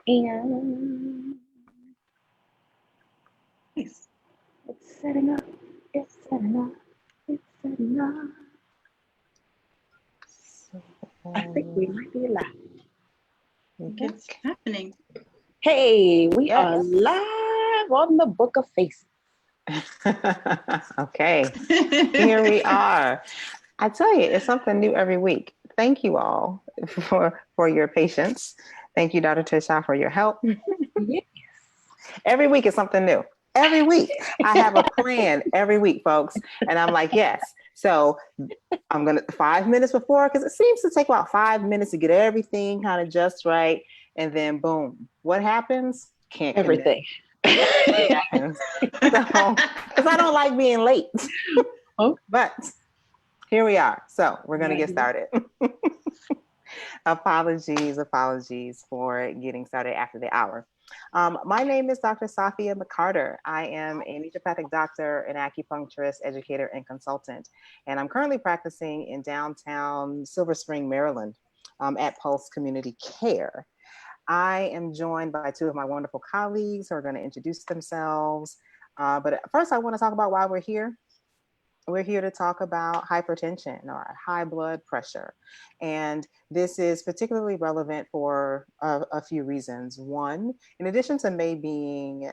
And Nice. it's setting up. It's setting up. It's setting up. I think we might be live. It's happening. Hey, we are Yes. live on the Book of Faces. Okay, here we are. I tell you, it's something new every week. Thank you all for your patience. Thank you, Dr. Tursha, for your help. Yes. Every week is something new. Every week. I have a plan every week, folks. And I'm like, yes. So I'm going to 5 minutes before, because it seems to take about 5 minutes to get everything kind of just right. And then boom, what happens? Can't commit. Everything. It happens. So, because I don't like being late. Oh. But here we are. So we're going to get started. Apologies for getting started after the hour. My name is Dr. Sofia Mccarter. I am a naturopathic doctor, an acupuncturist, educator, and consultant. And I'm currently practicing in downtown Silver Spring, Maryland, at Pulse Community Care. I am joined by two of my wonderful colleagues who are going to introduce themselves. But first, I want to talk about why we're here. We're here to talk about hypertension or high blood pressure. And this is particularly relevant for a few reasons. One, in addition to May being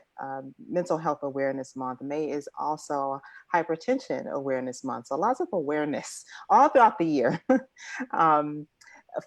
Mental Health Awareness Month, May is also Hypertension Awareness Month. So lots of awareness all throughout the year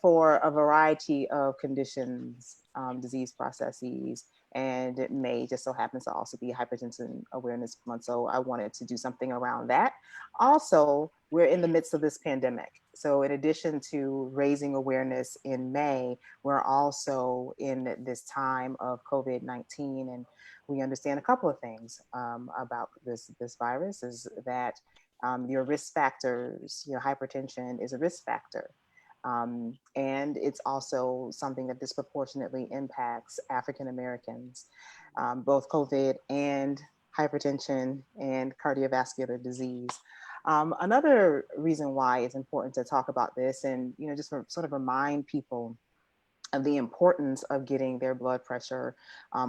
for a variety of conditions, disease processes. And May just so happens to also be Hypertension Awareness Month. So I wanted to do something around that. Also, we're in the midst of this pandemic. So in addition to raising awareness in May, we're also in this time of COVID-19. And we understand a couple of things about this virus is that your risk factors, hypertension is a risk factor. And it's also something that disproportionately impacts African Americans, both COVID and hypertension and cardiovascular disease. Another reason why it's important to talk about this and, just sort of remind people of the importance of getting their blood pressure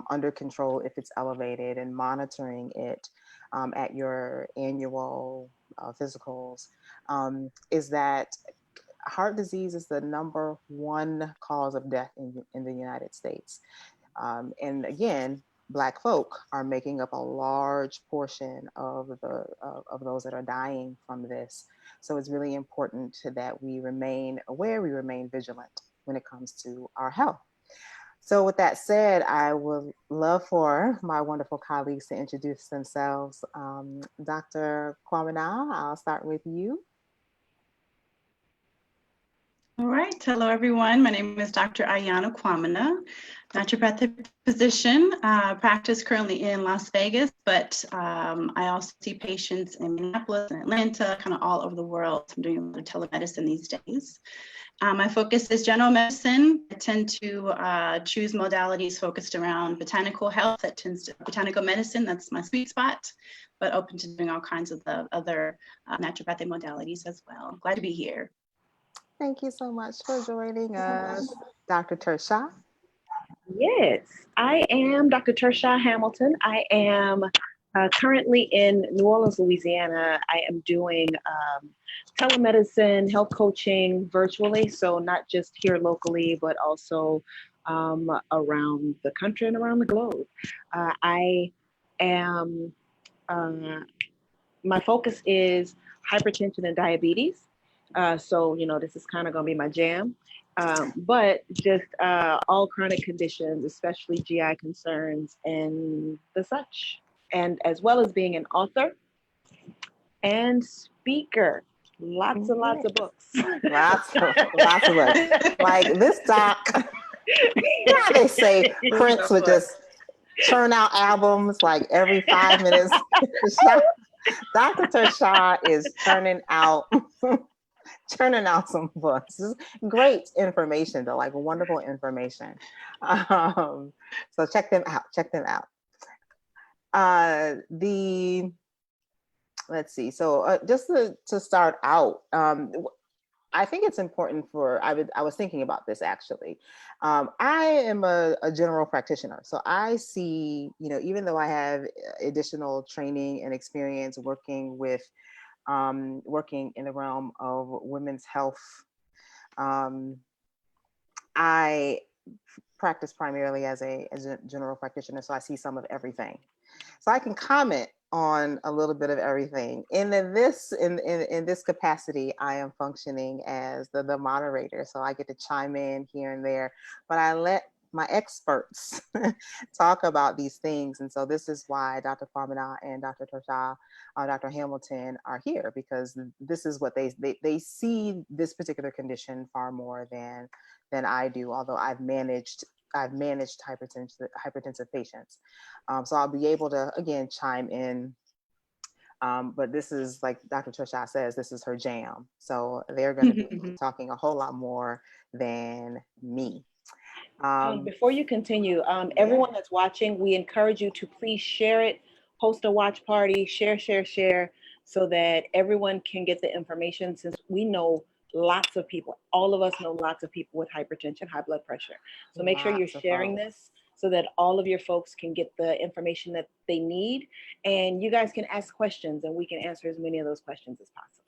under control if it's elevated and monitoring it at your annual physicals, is that heart disease is the number one cause of death in the United States. And again, Black folk are making up a large portion of those that are dying from this. So it's really important that we remain aware, we remain vigilant when it comes to our health. So with that said, I would love for my wonderful colleagues to introduce themselves. Dr. Quamina, I'll start with you. All right. Hello, everyone. My name is Dr. Ayanna Quamina, naturopathic physician. Practice currently in Las Vegas, but I also see patients in Minneapolis and Atlanta, kind of all over the world. I'm doing a lot of telemedicine these days. My focus is general medicine. I tend to choose modalities focused around botanical health. Botanical medicine, that's my sweet spot, but open to doing all kinds of the other naturopathic modalities as well. Glad to be here. Thank you so much for joining us, Dr. Turshá. Yes, I am Dr. Tursha Hamilton. I am currently in New Orleans, Louisiana. I am doing telemedicine, health coaching virtually. So not just here locally, but also around the country and around the globe. I am, my focus is hypertension and diabetes. So, this is kind of going to be my jam. But just all chronic conditions, especially GI concerns and the such. And as well as being an author and speaker. Lots and lots of books. Lots of books. Like this doc, they say Prince would just churn out albums like every 5 minutes. Dr. Turshá is churning out some books. This is great information though, like wonderful information. So check them out. Let's see. So just to start out, I think it's important I was thinking about this actually. I am a general practitioner. So I see, even though I have additional training and experience working in the realm of women's health, I practice primarily as a general practitioner. So I see some of everything. So I can comment on a little bit of everything. In this capacity, I am functioning as the moderator. So I get to chime in here and there, but I let my experts talk about these things. And so this is why Dr. Quamina and Dr. Tursha, Dr. Hamilton are here, because this is what they see this particular condition far more than I do, although I've managed hypertensive patients. So I'll be able to, again, chime in. But this is, like Dr. Tursha says, this is her jam. So they're going to be talking a whole lot more than me. Before you continue, everyone that's watching, we encourage you to please share it, host a watch party, share, so that everyone can get the information, since we know lots of people, all of us know lots of people with hypertension, high blood pressure. So make sure you're sharing this so that all of your folks can get the information that they need, and you guys can ask questions and we can answer as many of those questions as possible.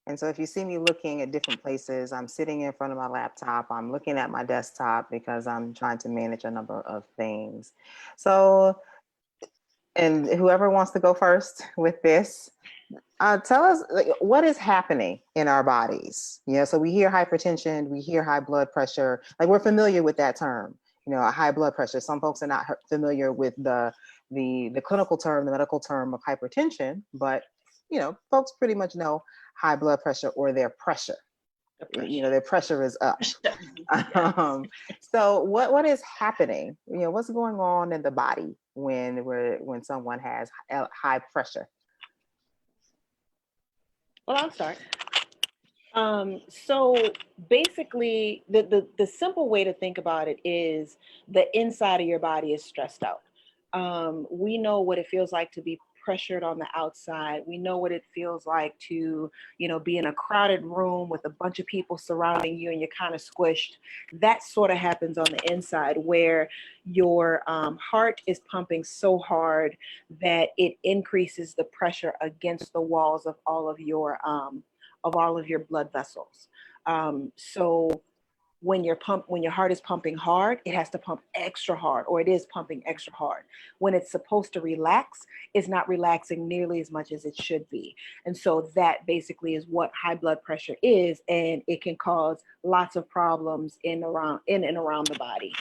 And so if you see me looking at different places, I'm sitting in front of my laptop, I'm looking at my desktop because I'm trying to manage a number of things. So, and whoever wants to go first with this, tell us, like, what is happening in our bodies. So we hear hypertension, we hear high blood pressure, like we're familiar with that term, a high blood pressure. Some folks are not familiar with the clinical term, the medical term of hypertension, but folks pretty much know high blood pressure or their pressure. Their pressure is up. So what is happening? What's going on in the body when someone has high pressure? Well, I'll start. So basically, the simple way to think about it is the inside of your body is stressed out. We know what it feels like to be pressured on the outside. We know what it feels like to, be in a crowded room with a bunch of people surrounding you and you're kind of squished. That sort of happens on the inside, where your heart is pumping so hard that it increases the pressure against the walls of all of your blood vessels. So when your heart is pumping hard, it has to pump extra hard, or it is pumping extra hard. When it's supposed to relax, it's not relaxing nearly as much as it should be. And so that basically is what high blood pressure is, and it can cause lots of problems in and around the body.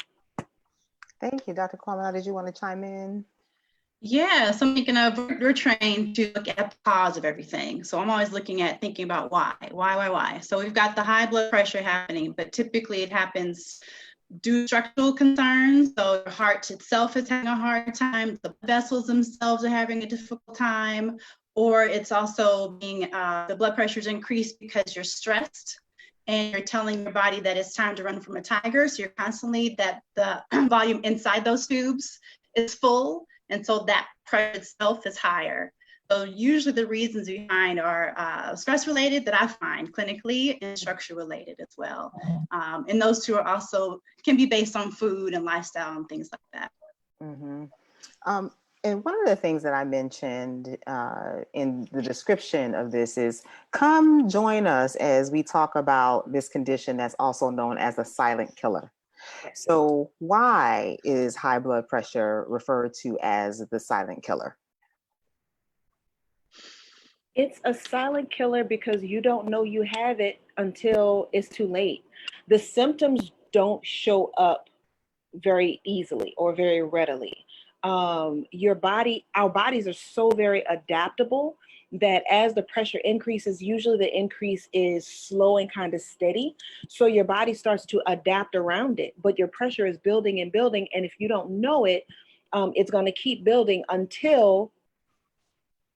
Thank you. Dr. Quamina, did you want to chime in? Yeah, so I'm thinking of, we're trained to look at the cause of everything. So I'm always thinking about why. So we've got the high blood pressure happening, but typically it happens due to structural concerns. So your heart itself is having a hard time, the vessels themselves are having a difficult time, or it's also being, the blood pressure is increased because you're stressed and you're telling your body that it's time to run from a tiger. So you're constantly, that the volume inside those tubes is full. And so that pressure itself is higher. So usually the reasons behind are stress related, that I find clinically, and structure related as well. And those two are also can be based on food and lifestyle and things like that. Mm-hmm. And one of the things that I mentioned in the description of this is, come join us as we talk about this condition that's also known as the silent killer. So why is high blood pressure referred to as the silent killer? It's a silent killer because you don't know you have it until it's too late. The symptoms don't show up very easily or very readily. Our bodies are so very adaptable that as the pressure increases, usually the increase is slow and kind of steady. So your body starts to adapt around it, but your pressure is building and building. And if you don't know it, it's going to keep building until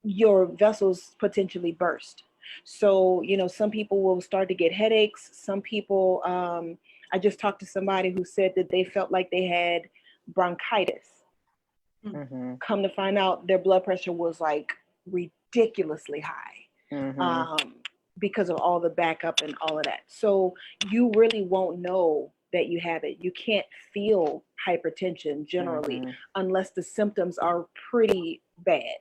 your vessels potentially burst. So, some people will start to get headaches. Some people, I just talked to somebody who said that they felt like they had bronchitis. Mm-hmm. Come to find out, their blood pressure was like ridiculously high. Mm-hmm. because of all the backup and all of that. So you really won't know that you have it. You can't feel hypertension generally unless the symptoms are pretty bad.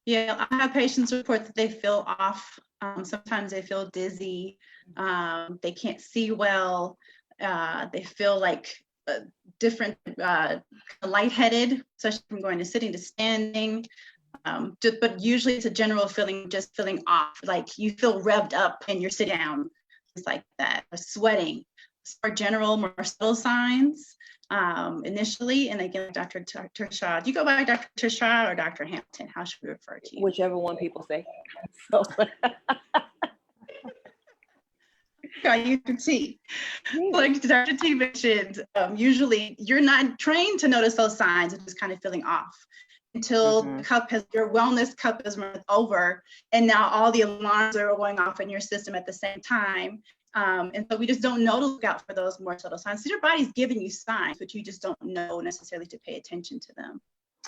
Yeah, I have patients report that they feel off. Sometimes they feel dizzy. They can't see well. They feel like different, lightheaded, especially from going to sitting to standing. But usually it's a general feeling, just feeling off, like you feel revved up and you're sitting down, it's like that, or sweating. More general, more subtle signs initially. And again, Dr. Tursha, do you go by Dr. Tursha or Dr. Hampton? How should we refer to you? Whichever one people say. So. You can see, like Dr. T mentioned, usually you're not trained to notice those signs of just kind of feeling off until the cup has, your wellness cup is run over, and now all the alarms are going off in your system at the same time. And so we just don't know to look out for those more subtle signs. So your body's giving you signs, but you just don't know necessarily to pay attention to them.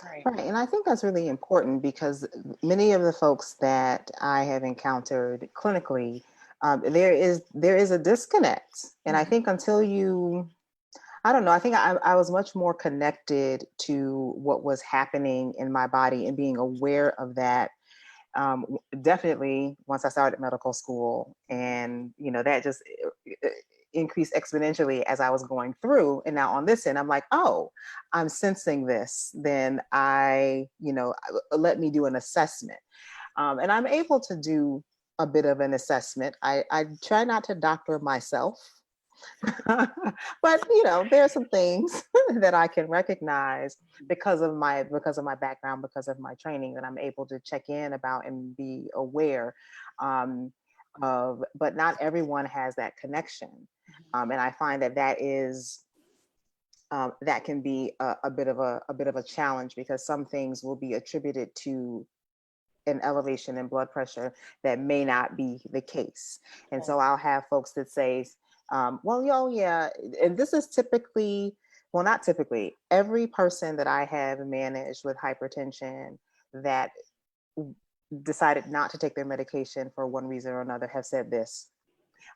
Right. And I think that's really important because many of the folks that I have encountered clinically, there is a disconnect. And I think until you, I don't know, I think I was much more connected to what was happening in my body and being aware of that. Definitely once I started medical school, and that just increased exponentially as I was going through. And now on this end, I'm like, oh, I'm sensing this. Then let me do an assessment. And I'm able to do a bit of an assessment. I try not to doctor myself. But there are some things that I can recognize because of my background, because of my training, that I'm able to check in about and be aware of. But not everyone has that connection, and I find that is that can be a bit of a challenge, because some things will be attributed to an elevation in blood pressure that may not be the case. And so I'll have folks that say, yeah, and this is typically, well, not typically, every person that I have managed with hypertension that decided not to take their medication for one reason or another have said this: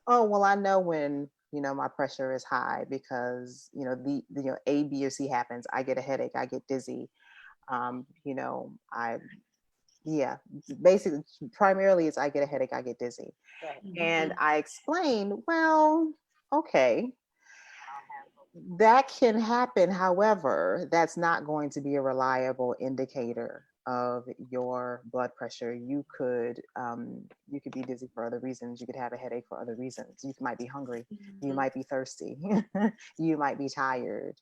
oh, well, I know when my pressure is high because the A, B, or C happens. I get a headache, I get dizzy. Basically, primarily it's I get a headache, I get dizzy. Right. And I explain, well, okay, that can happen. However, that's not going to be a reliable indicator of your blood pressure. You could be dizzy for other reasons. You could have a headache for other reasons. You might be hungry. You might be thirsty. You might be tired.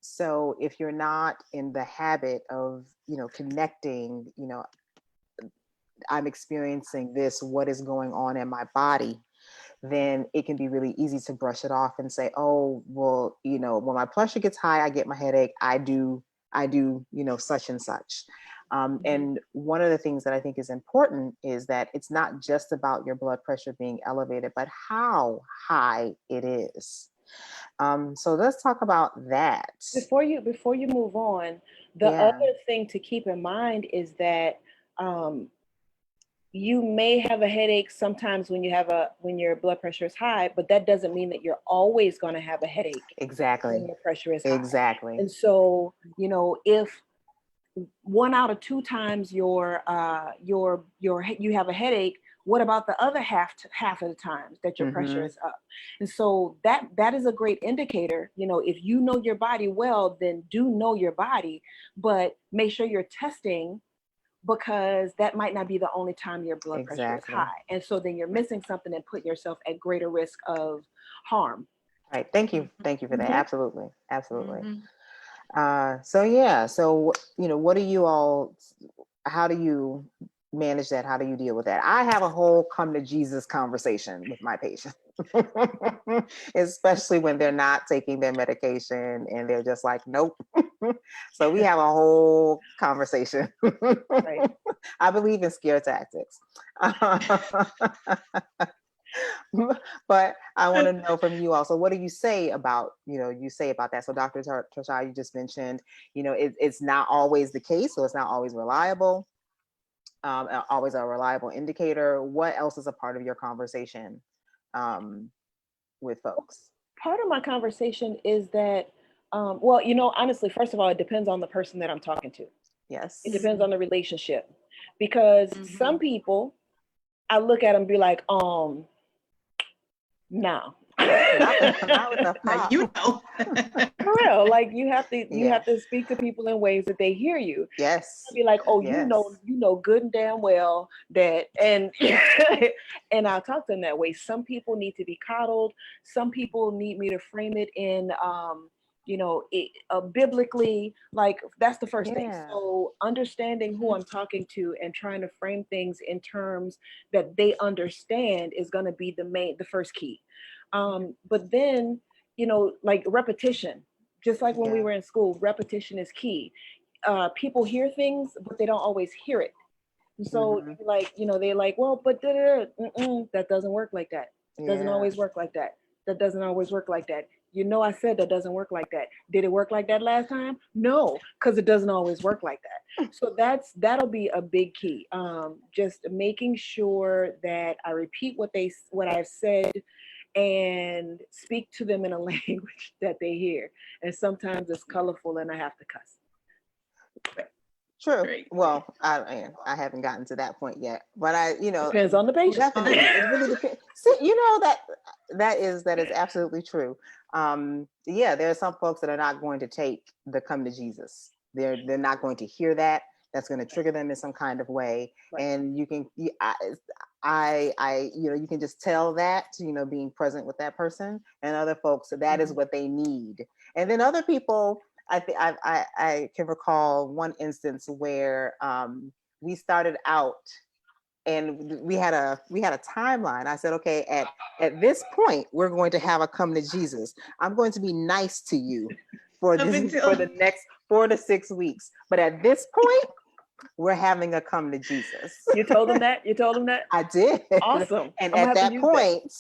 So if you're not in the habit of, connecting, I'm experiencing this, what is going on in my body, then it can be really easy to brush it off and say, oh, well, when my pressure gets high, I get my headache, I do, such and such. And one of the things that I think is important is that it's not just about your blood pressure being elevated, but how high it is. So let's talk about that. Before you move on, the other thing to keep in mind is that you may have a headache sometimes when your blood pressure is high, but that doesn't mean that you're always going to have a headache. Exactly. When your pressure is high. Exactly. And so, if 1 out of 2 times you have a headache, what about the other half of the times that your pressure is up? And so that is a great indicator. If you know your body well, then do know your body, but make sure you're testing, because that might not be the only time your blood pressure is high. And so then you're missing something and putting yourself at greater risk of harm. Right. Thank you for that. Absolutely. So what do you all, how do you manage that? How do you deal with that? I have a whole come to Jesus conversation with my patients, especially when they're not taking their medication and they're just like, nope. So we have a whole conversation. Right. I believe in scare tactics. But I want to know from you also, what do you say about that? So Dr. Turshá, you just mentioned, it's not always the case, so it's not always reliable. always a reliable indicator. What else is a part of your conversation with folks? Part of my conversation is that, well, honestly, first of all, it depends on the person that I'm talking to. Yes. It depends on the relationship, because some people, I look at them and be like, no. Not with the pop. For real, like you have to speak to people in ways that they hear you. Yes. Be like, oh, yes. you know good and damn well that, and and I'll talk to them that way. Some people need to be coddled. Some people need me to frame it in biblically, like that's the first thing. So understanding who I'm talking to and trying to frame things in terms that they understand is going to be the first key. But then, like repetition, just like when we were in school, repetition is key. People hear things, but they don't always hear it. So they're like, well, but that doesn't work like that. It doesn't always work like that. That doesn't always work like that. I said that doesn't work like that. Did it work like that last time? No, because it doesn't always work like that. So that'll be a big key. Just making sure that I repeat what I've said and speak to them in a language that they hear. And sometimes it's colorful and I have to cuss. True. Great. Well, I haven't gotten to that point yet, but depends on the patient. Definitely, it really depends. See, that is absolutely true. There are some folks that are not going to take the come to Jesus. They're not going to hear that. That's going to trigger them in some kind of way, and you can, you can just tell that, being present with that person, and other folks that is what they need, and then other people. I can recall one instance where we started out and we had a timeline. I said, okay, at this point, we're going to have a come to Jesus. I'm going to be nice to you for the next 4 to 6 weeks. But at this point, we're having a come to Jesus. You told them that? I did. Awesome. And at that point,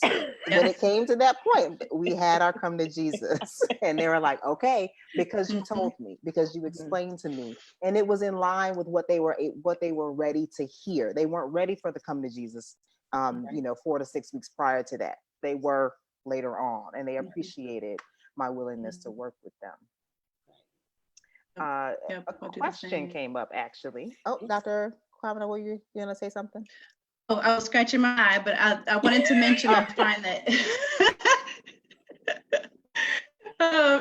when it came to that point, we had our come to Jesus. And they were like, okay, because you told me, because you explained to me. And it was in line with what they were ready to hear. They weren't ready for the come to Jesus, 4 to 6 weeks prior to that. They were later on, and they appreciated my willingness to work with them. A question came up actually. Oh, Dr. Quamina, were you going to say something? Oh, I was scratching my eye, but I wanted to mention I find that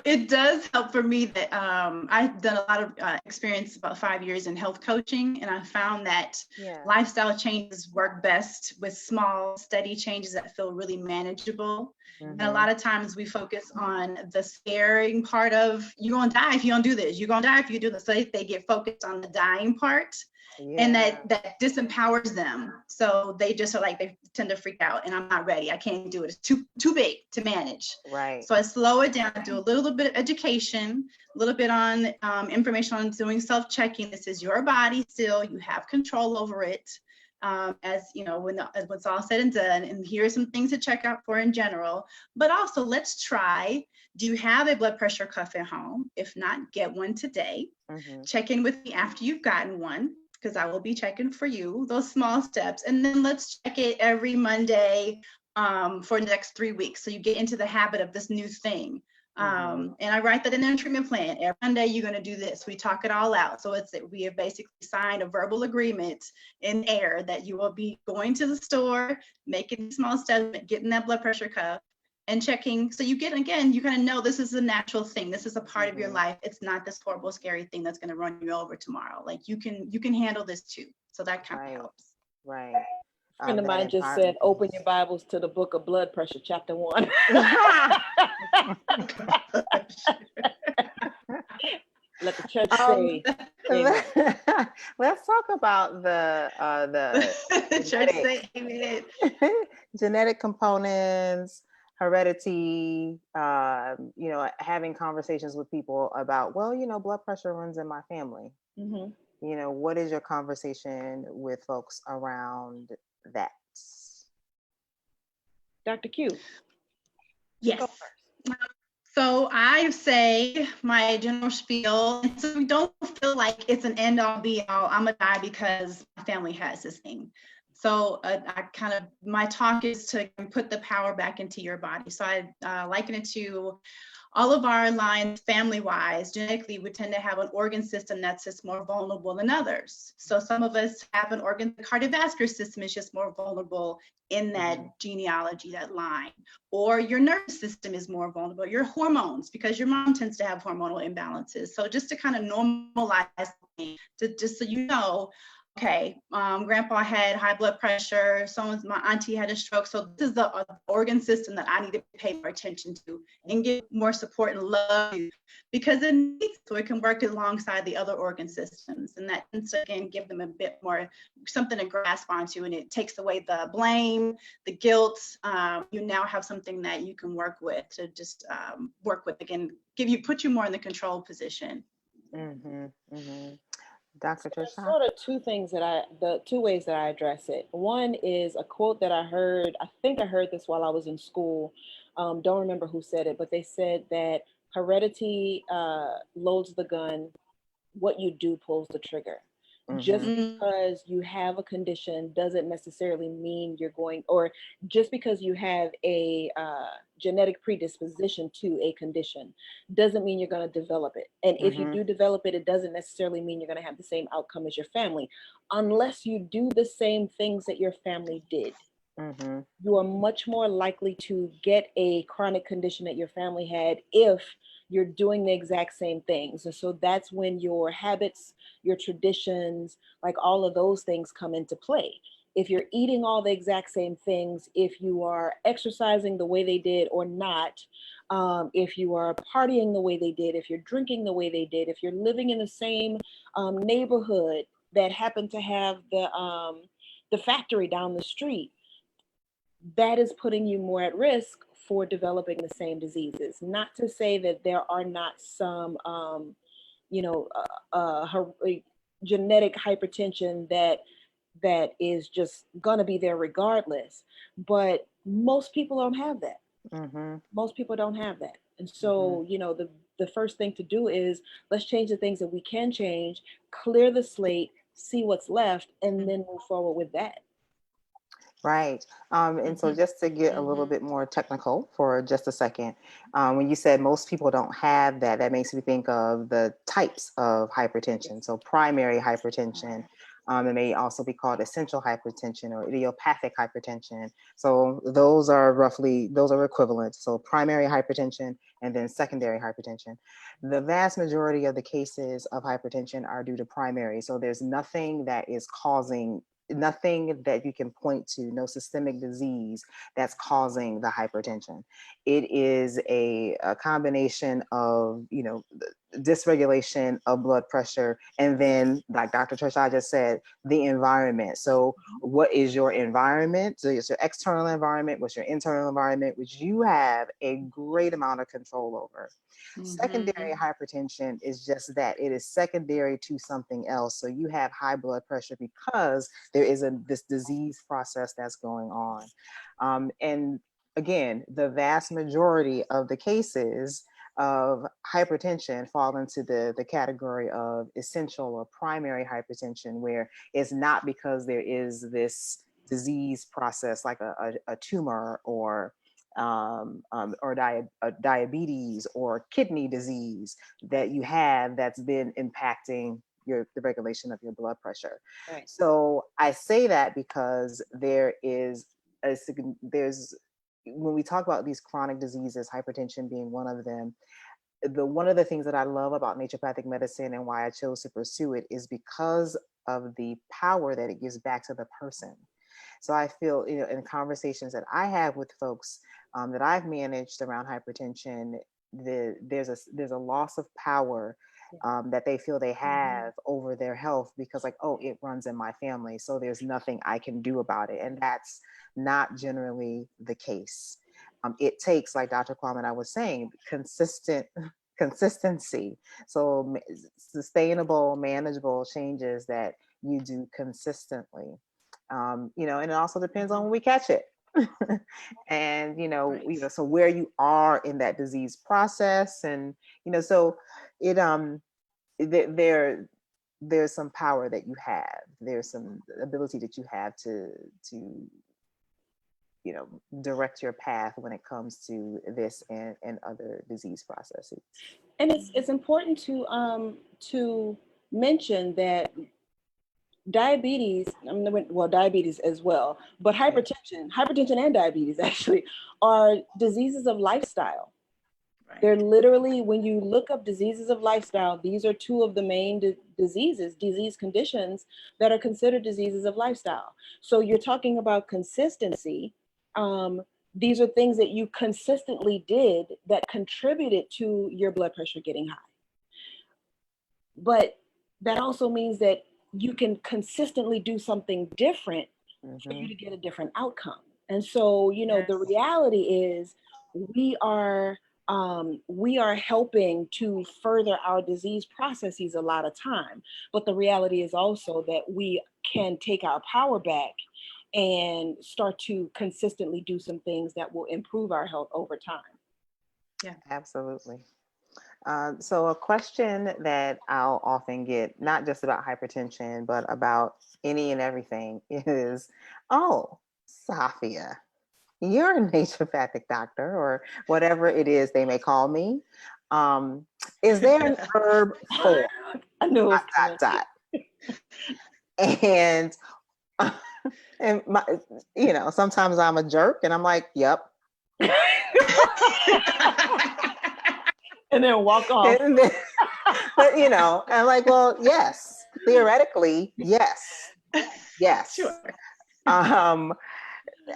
it does help for me that I've done a lot of experience, about 5 years in health coaching, and I found that lifestyle changes work best with small, steady changes that feel really manageable. And a lot of times we focus on the scaring part of, you're going to die if you don't do this, you're going to die if you do this. So they get focused on the dying part. And that disempowers them. So they just are like, they tend to freak out, and I'm not ready. I can't do it. It's too big to manage. Right. So I slow it down, do a little bit of education, a little bit on information on doing self-checking. This is your body still. You have control over it. As you know, when it's all said and done, and here are some things to check out for in general. But also, let's try. Do you have a blood pressure cuff at home? If not, get one today. Check in with me after you've gotten one, because I will be checking for you, those small steps. And then let's check it every Monday for the next 3 weeks. So you get into the habit of this new thing. And I write that in their treatment plan. Every Monday you're going to do this. We talk it all out. So we have basically signed a verbal agreement in air that you will be going to the store, making small steps, getting that blood pressure cuff, and checking. So you kind of know this is a natural thing. This is a part of your life. It's not this horrible, scary thing that's going to run you over tomorrow. Like you can handle this too. So that kind of helps. Right. A friend of mine just said, open your Bibles to the book of blood pressure, chapter 1. Let the church say. Let's talk about the church say amen. Genetic components, heredity, having conversations with people about, blood pressure runs in my family. What is your conversation with folks around that? Dr. Q. Yes. So I say my general spiel, so we don't feel like it's an end all be all. I'm gonna die because my family has this thing. So my talk is to put the power back into your body. So I liken it to all of our lines, family-wise, genetically, we tend to have an organ system that's just more vulnerable than others. So some of us have an organ, the cardiovascular system is just more vulnerable in that genealogy, that line. Or your nervous system is more vulnerable, your hormones, because your mom tends to have hormonal imbalances. So just to kind of normalize, just so you know, okay, grandpa had high blood pressure, my auntie had a stroke. So this is the organ system that I need to pay more attention to and give more support and love to, because it needs so it can work alongside the other organ systems. And that tends to, again, give them a bit more something to grasp onto, and it takes away the blame, the guilt. You now have something that you can work with to just work with, again, put you more in the control position. Dr. Tursha? Sort of the two ways that I address it. One is a quote that I heard. I think I heard this while I was in school. Don't remember who said it, but they said that heredity loads the gun. What you do pulls the trigger. Just because you have a condition doesn't necessarily mean you're going, or just because you have a genetic predisposition to a condition doesn't mean you're going to develop it. And if you do develop it, it doesn't necessarily mean you're going to have the same outcome as your family, unless you do the same things that your family did. You are much more likely to get a chronic condition that your family had if you're doing the exact same things. And so that's when your habits, your traditions, like all of those things come into play. If you're eating all the exact same things, if you are exercising the way they did or not, if you are partying the way they did, if you're drinking the way they did, if you're living in the same neighborhood that happened to have the factory down the street, that is putting you more at risk for developing the same diseases. Not to say that there are not some, genetic hypertension that is just gonna be there regardless, but most people don't have that. Most people don't have that. And so, the first thing to do is let's change the things that we can change, clear the slate, see what's left, and then move forward with that. Right. And so just to get a little bit more technical for just a second, when you said most people don't have that, that makes me think of the types of hypertension. So primary hypertension, it may also be called essential hypertension or idiopathic hypertension. So those are equivalent. So primary hypertension and then secondary hypertension. The vast majority of the cases of hypertension are due to primary. So there's nothing that you can point to, no systemic disease that's causing the hypertension. It is a combination of, dysregulation of blood pressure, and then, like Dr. Tursha just said, the environment. So what is your environment? So it's your external environment, what's your internal environment, which you have a great amount of control over. Secondary hypertension is just that. It is secondary to something else. So you have high blood pressure because there is this disease process that's going on. And again, the vast majority of the cases of hypertension fall into the category of essential or primary hypertension, where it's not because there is this disease process like a tumor or diabetes or kidney disease that you have that's been impacting the regulation of your blood pressure. Right. So I say that because when we talk about these chronic diseases, hypertension being one of them, one of the things that I love about naturopathic medicine and why I chose to pursue it is because of the power that it gives back to the person. So I feel, in conversations that I have with folks that I've managed around hypertension, there's a loss of power that they feel they have over their health because, like, oh, it runs in my family, so there's nothing I can do about it. And that's not generally the case. It takes, like Dr. Quamina was saying, consistency. So sustainable, manageable changes that you do consistently. And it also depends on when we catch it. And, Right. so where you are in that disease process, and, so it, there, there's some power that you have. There's some ability that you have to, direct your path when it comes to this and other disease processes. And it's important to mention that diabetes, well, diabetes as well, but Yeah. hypertension and diabetes actually are diseases of lifestyle. They're Right. literally, when you look up diseases of lifestyle, these are two of the main disease conditions that are considered diseases of lifestyle. So you're talking about consistency. Um, these are things that you consistently did that contributed to your blood pressure getting high. But that also means that you can consistently do something different for you Mm-hmm. to get a different outcome. And so, the Yes. reality is we are we are helping to further our disease processes a lot of time. But the reality is also that we can take our power back and start to consistently do some things that will improve our health over time. Yeah. Absolutely. So a question that I'll often get, not just about hypertension, but about any and everything, is, "Oh, Safia, you're a naturopathic doctor," or whatever it is they may call me. Is there an herb for I knew it dot was dot coming. dot? And and sometimes I'm a jerk and I'm like, "Yep." And then walk off. And then, but I'm like, "Well, yes, theoretically, yes, Sure. yes." Um,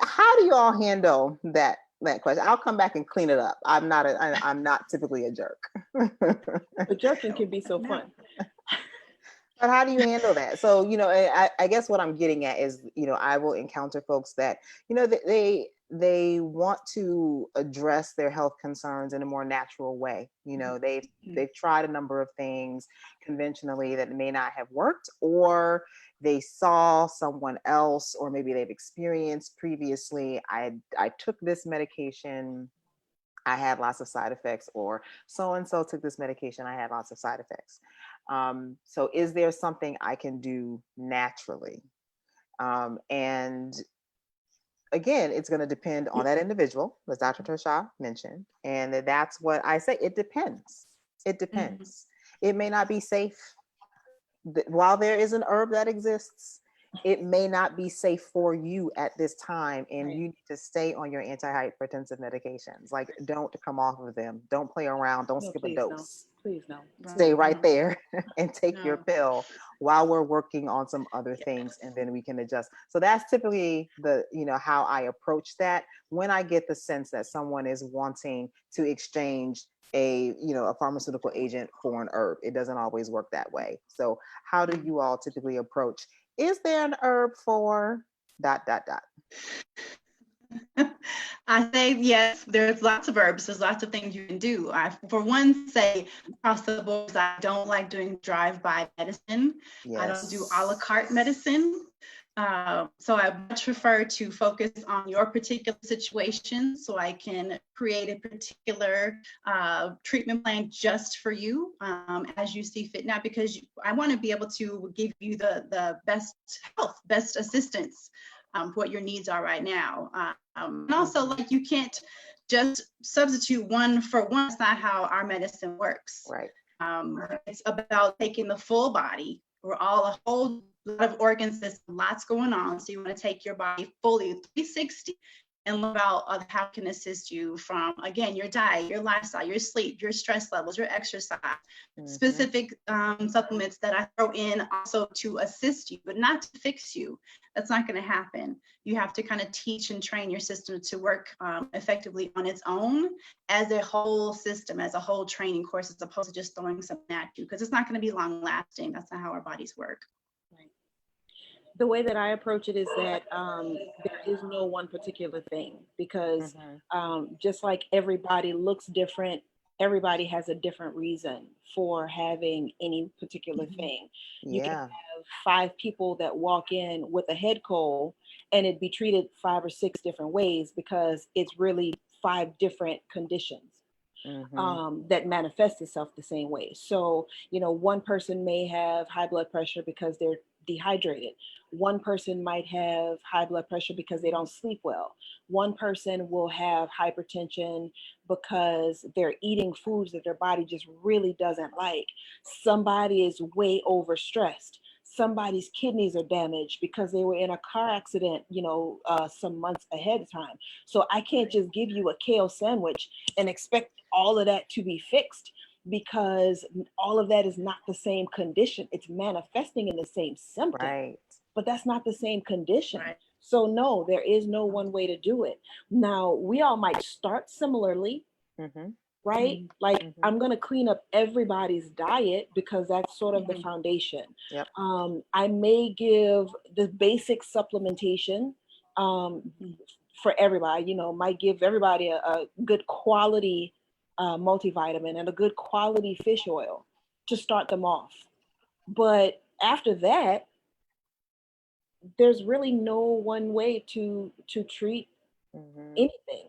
how do you all handle that question? I'll come back and clean it up. I'm not typically a jerk. But jerking No, can be so no. fun. But how do you handle that? So, I guess what I'm getting at is, I will encounter folks that, they want to address their health concerns in a more natural way. They've tried a number of things conventionally that may not have worked, or they saw someone else, or maybe they've experienced previously, I took this medication, I had lots of side effects, or so and so took this medication, I had lots of side effects. So, is there something I can do naturally? And again, it's going to depend on that individual, as Dr. Tursha mentioned. And that's what I say. It depends. It Mhm. depends. It may not be safe. While there is an herb that exists, it may not be safe for you at this time, and Right. you need to stay on your antihypertensive medications. Like, don't come off of them. Don't play around. Don't No, skip a please no. dose. Please no. Right. Stay right No. there and take your No. pill while we're working on some other things, and then we can adjust. So that's typically how I approach that when I get the sense that someone is wanting to exchange a pharmaceutical agent for an herb. It doesn't always work that way. So how do you all typically approach, is there an herb for dot dot dot? I say yes, there's lots of herbs, there's lots of things you can do. I, for one, say across the board, I don't like doing drive-by medicine. I don't do a la Yes. carte medicine. So I much prefer to focus on your particular situation so I can create a particular treatment plan just for you as you see fit. Now, because I want to be able to give you the best health, best assistance what your needs are right now. And also, like, you can't just substitute one for one. That's not how our medicine works. Right. It's about taking the full body. We're all a whole lot of organ system, lots going on. So you want to take your body fully 360 and learn about how it can assist you from, again, your diet, your lifestyle, your sleep, your stress levels, your exercise, specific supplements that I throw in also to assist you, but not to fix you. That's not going to happen. You have to kind of teach and train your system to work effectively on its own as a whole system, as a whole training course, as opposed to just throwing something at you, because it's not going to be long lasting. That's not how our bodies work. Right. The way that I approach it is that there is no one particular thing, because Mm-hmm. just like everybody looks different, everybody has a different reason for having any particular thing. You can Yeah. have 5 people that walk in with a head cold and it be treated 5 or 6 different ways because it's really 5 different conditions that manifest itself the same way. So, one person may have high blood pressure because they're dehydrated. One person might have high blood pressure because they don't sleep well. One person will have hypertension because they're eating foods that their body just really doesn't like. Somebody is way overstressed. Somebody's kidneys are damaged because they were in a car accident, some months ahead of time. So I can't just give you a kale sandwich and expect all of that to be fixed because all of that is not the same condition. It's manifesting in the same symptom, Right. but that's not the same condition. Right. So no, there is no one way to do it. Now, we all might start similarly, right? Like I'm going to clean up everybody's diet because that's sort of the foundation. Yep. I may give the basic supplementation for everybody, might give everybody a good quality multivitamin and a good quality fish oil to start them off. But after that, there's really no one way to treat anything,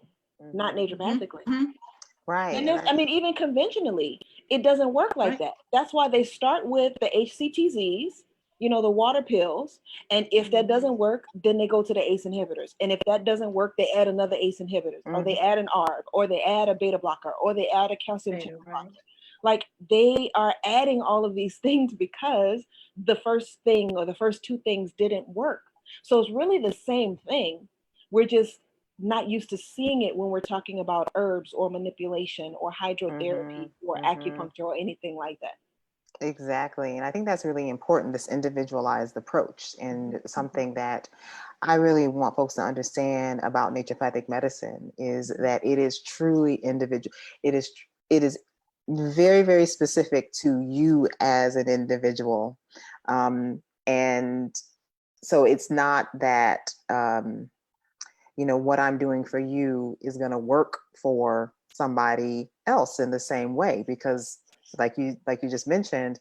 not naturopathically. Right. And even conventionally, it doesn't work like that. That's why they start with the HCTZs, the water pills. And if that doesn't work, then they go to the ACE inhibitors. And if that doesn't work, they add another ACE inhibitor, or they add an ARB, or they add a beta blocker, or they add a calcium channel blocker. Like they are adding all of these things because the first thing or the first 2 things didn't work. So it's really the same thing. We're just not used to seeing it when we're talking about herbs or manipulation or hydrotherapy or acupuncture or anything like that. Exactly. And I think that's really important, this individualized approach, and something that I really want folks to understand about naturopathic medicine is that it is truly individual. It is very, very specific to you as an individual. And so it's not that, what I'm doing for you is going to work for somebody else in the same way, because like you just mentioned,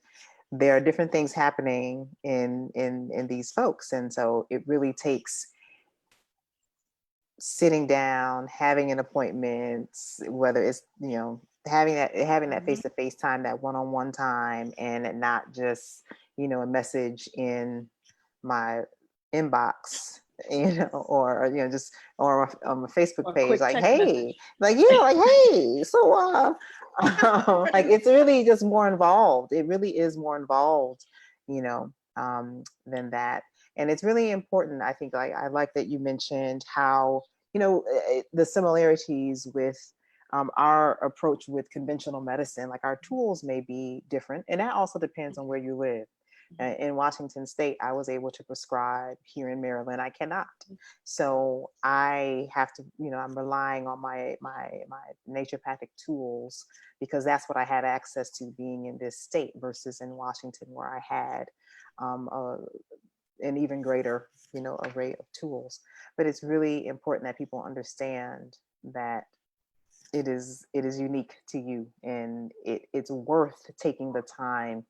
there are different things happening in these folks. And so it really takes sitting down, having an appointment, whether it's, having that face-to-face time, that one-on-one time, and not just, a message in my inbox, or just or on a Facebook page, like, hey, hey, so like it's really just more involved. It really is more involved, than that. And it's really important. I think, like, I like that you mentioned how, the similarities with our approach with conventional medicine. Like, our tools may be different, and that also depends on where you live. In Washington State, I was able to prescribe. Here in Maryland, I cannot. So I have to, I'm relying on my naturopathic tools, because that's what I had access to being in this state versus in Washington, where I had an even greater, array of tools. But it's really important that people understand that it is unique to you, and it's worth taking the time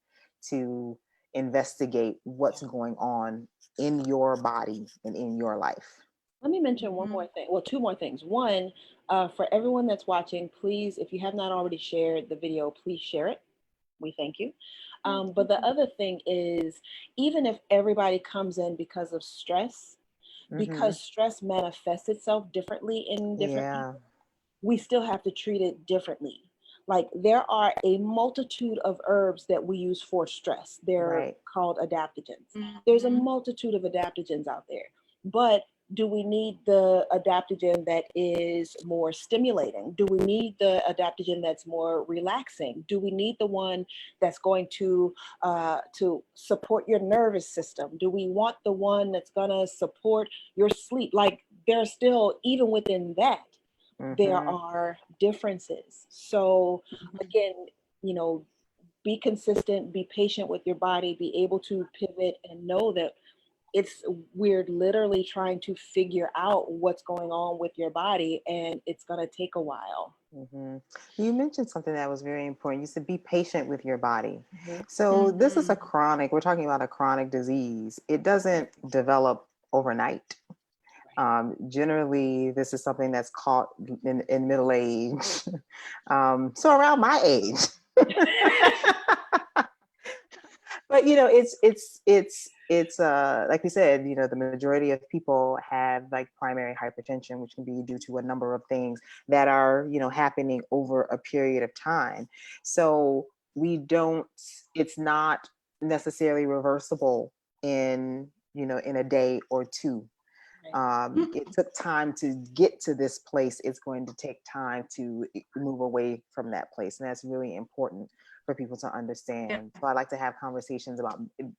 to investigate what's going on in your body and in your life. Let me mention one more thing. Well, 2 more things. One, for everyone that's watching, please, if you have not already shared the video, please share it. We thank you. But the other thing is, even if everybody comes in because of stress, because stress manifests itself differently in different people, we still have to treat it differently. Like, there are a multitude of herbs that we use for stress. They're called adaptogens. There's a multitude of adaptogens out there. But do we need the adaptogen that is more stimulating? Do we need the adaptogen that's more relaxing? Do we need the one that's going to support your nervous system? Do we want the one that's going to support your sleep? Like, there's still, even within that, there are differences. So again, be consistent, be patient with your body, be able to pivot, and know that we're literally trying to figure out what's going on with your body, and it's going to take a while. Mm-hmm. You mentioned something that was very important. You said be patient with your body. Mm-hmm. So this is we're talking about a chronic disease. It doesn't develop overnight. Generally, this is something that's caught in middle age. So around my age. But it's like we said, the majority of people have like primary hypertension, which can be due to a number of things that are happening over a period of time. So it's not necessarily reversible in in a day or two. It took time to get to this place. It's going to take time to move away from that place, and that's really important for people to understand. Yeah. So I like to have conversations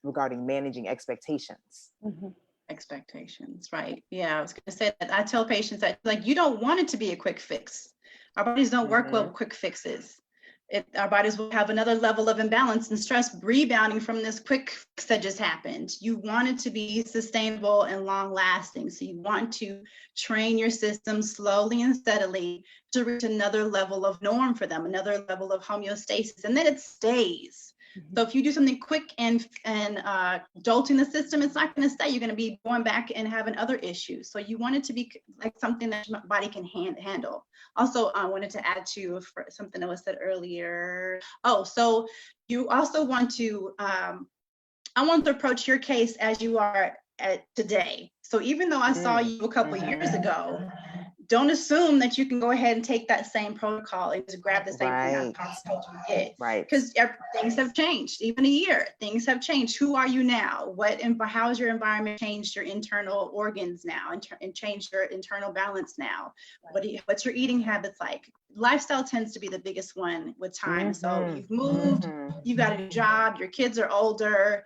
regarding managing expectations. Mm-hmm. Expectations, right? Yeah, I was going to say that. I tell patients that you don't want it to be a quick fix. Our bodies don't work well with quick fixes. Our bodies will have another level of imbalance and stress rebounding from this quick fix that just happened. You want it to be sustainable and long lasting. So you want to train your system slowly and steadily to reach another level of norm for them, another level of homeostasis, and then it stays. So if you do something quick and jolting the system, it's not going to stay. You're going to be going back and having other issues. So you want it to be like something that your body can handle. Also, I wanted to add to something that was said earlier. Oh, so you also want to, I want to approach your case as you are at today. So even though I saw you a couple years ago, don't assume that you can go ahead and take that same protocol and just grab the same thing I told you to get. Right. Because things have changed. Even a year, things have changed. Who are you now? How has your environment changed your internal organs now and changed your internal balance now? What's your eating habits like? Lifestyle tends to be the biggest one with time. So you've moved, you've got a new job, your kids are older.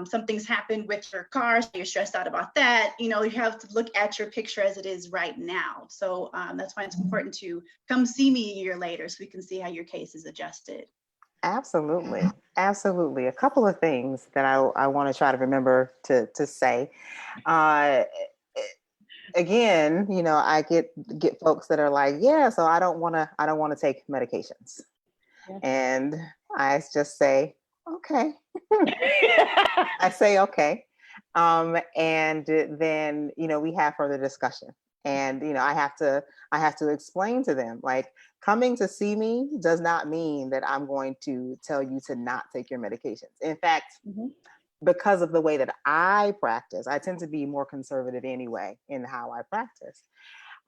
Something's happened with your car, so you're stressed out about that. You have to look at your picture as it is right now. So that's why it's important to come see me a year later so we can see how your case is adjusted. Absolutely. Absolutely. A couple of things that I want to try to remember to say. Again, I get folks that are like, yeah, so I don't want to take medications. Yeah. And I just say, okay. I say, okay. And then, we have further discussion, and, I have to explain to them, like, coming to see me does not mean that I'm going to tell you to not take your medications. In fact, because of the way that I practice, I tend to be more conservative anyway in how I practice.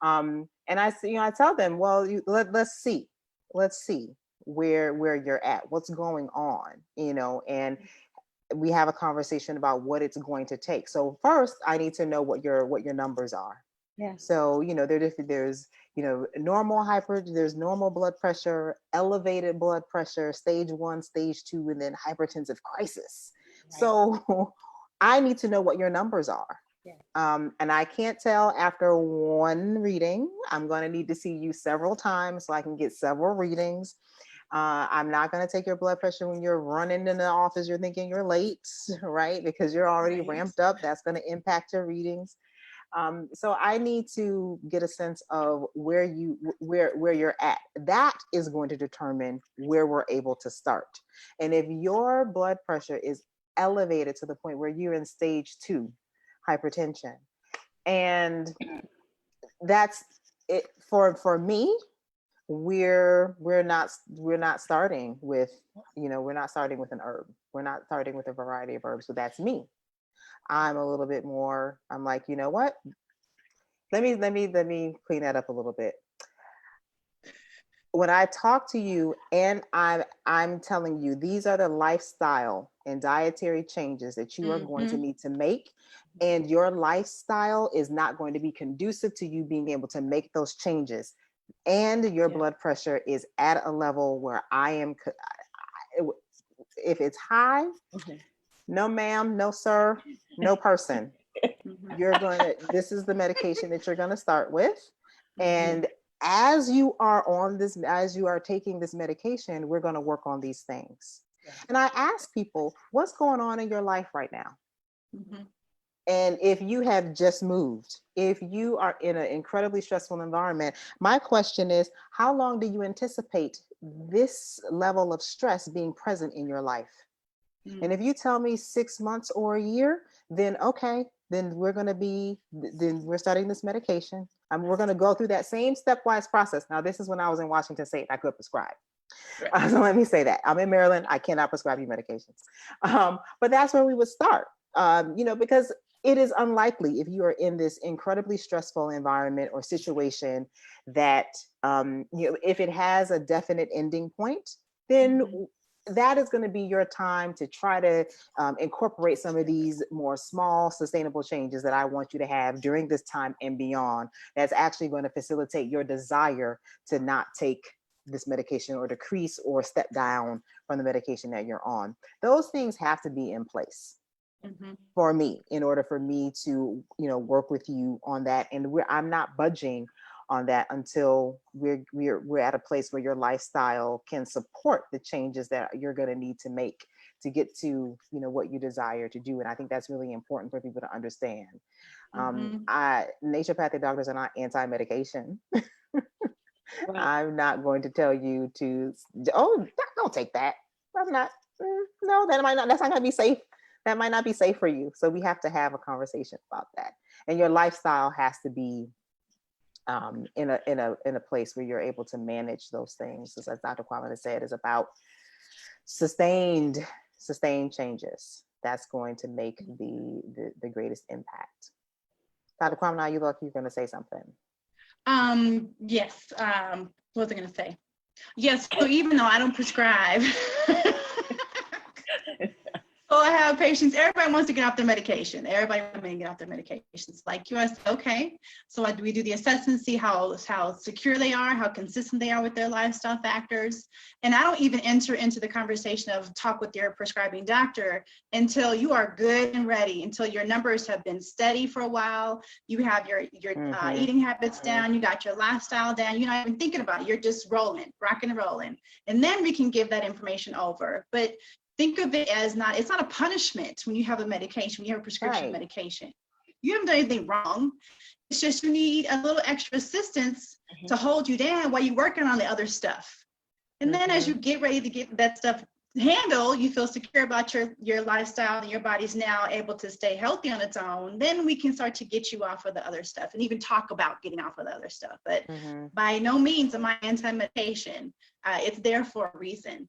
And I tell them, well, let's see where you're at, what's going on, and we have a conversation about what it's going to take. So first, I need to know what your numbers are. Yeah. So there's there's normal blood pressure, elevated blood pressure, stage 1, stage 2, and then hypertensive crisis. Right. So I need to know what your numbers are. Yeah. And I can't tell after one reading. I'm going to need to see you several times so I can get several readings. I'm not going to take your blood pressure when you're running in the office. You're thinking you're late, right? Because you're already ramped up. That's going to impact your readings. So I need to get a sense of where you're at. That is going to determine where we're able to start. And if your blood pressure is elevated to the point where you're in stage 2 hypertension, and that's it for me, we're not starting with an herb. We're not starting with a variety of herbs. So that's me. I'm a little bit more, I'm like, you know what? Let me clean that up a little bit. When I talk to you and I'm telling you, these are the lifestyle and dietary changes that you are going to need to make, and your lifestyle is not going to be conducive to you being able to make those changes, and your blood pressure is at a level where if it's high, no ma'am, no sir, no person, this is the medication that you're going to start with. And as you are taking this medication, we're going to work on these things. And I ask people, what's going on in your life right now? And if you have just moved, if you are in an incredibly stressful environment, my question is, how long do you anticipate this level of stress being present in your life? And if you tell me 6 months or a year, then okay, then we're starting this medication. We're going to go through that same stepwise process. Now, this is when I was in Washington State, I could prescribe. Right. So let me say that. I'm in Maryland. I cannot prescribe you medications. But that's where we would start, because it is unlikely, if you are in this incredibly stressful environment or situation, that if it has a definite ending point, then that is going to be your time to try to incorporate some of these more small, sustainable changes that I want you to have during this time and beyond. That's actually going to facilitate your desire to not take this medication or decrease or step down from the medication that you're on. Those things have to be in place for me in order for me to, work with you on that. And I'm not budging on that until we're at a place where your lifestyle can support the changes that you're going to need to make to get to, what you desire to do. And I think that's really important for people to understand. Naturopathic doctors are not anti-medication. Right. I'm not going to tell you to, don't take that. I'm not, no, that's not going to be safe. That might not be safe for you. So we have to have a conversation about that. And your lifestyle has to be in a place where you're able to manage those things. As Dr. Quamina said, is about sustained changes. That's going to make the greatest impact. Dr. Quamina, you look, you're going to say something. Yes. What was I going to say? Yes. So even though I don't prescribe, so I have patients, everybody wants to get off their medication. Everybody wants to get off their medications. Like you, I say, okay. So we do the assessment, see how secure they are, how consistent they are with their lifestyle factors. And I don't even enter into the conversation of talk with your prescribing doctor until you are good and ready, until your numbers have been steady for a while. You have your eating habits down. You got your lifestyle down. You're not even thinking about it. You're just rolling, rocking and rolling. And then we can give that information over. But think of it as it's not a punishment when you have a medication, when you have a prescription medication. You haven't done anything wrong. It's just you need a little extra assistance to hold you down while you're working on the other stuff. And then as you get ready to get that stuff handled, you feel secure about your lifestyle and your body's now able to stay healthy on its own, then we can start to get you off of the other stuff and even talk about getting off of the other stuff. But by no means am I anti-medication. It's there for a reason.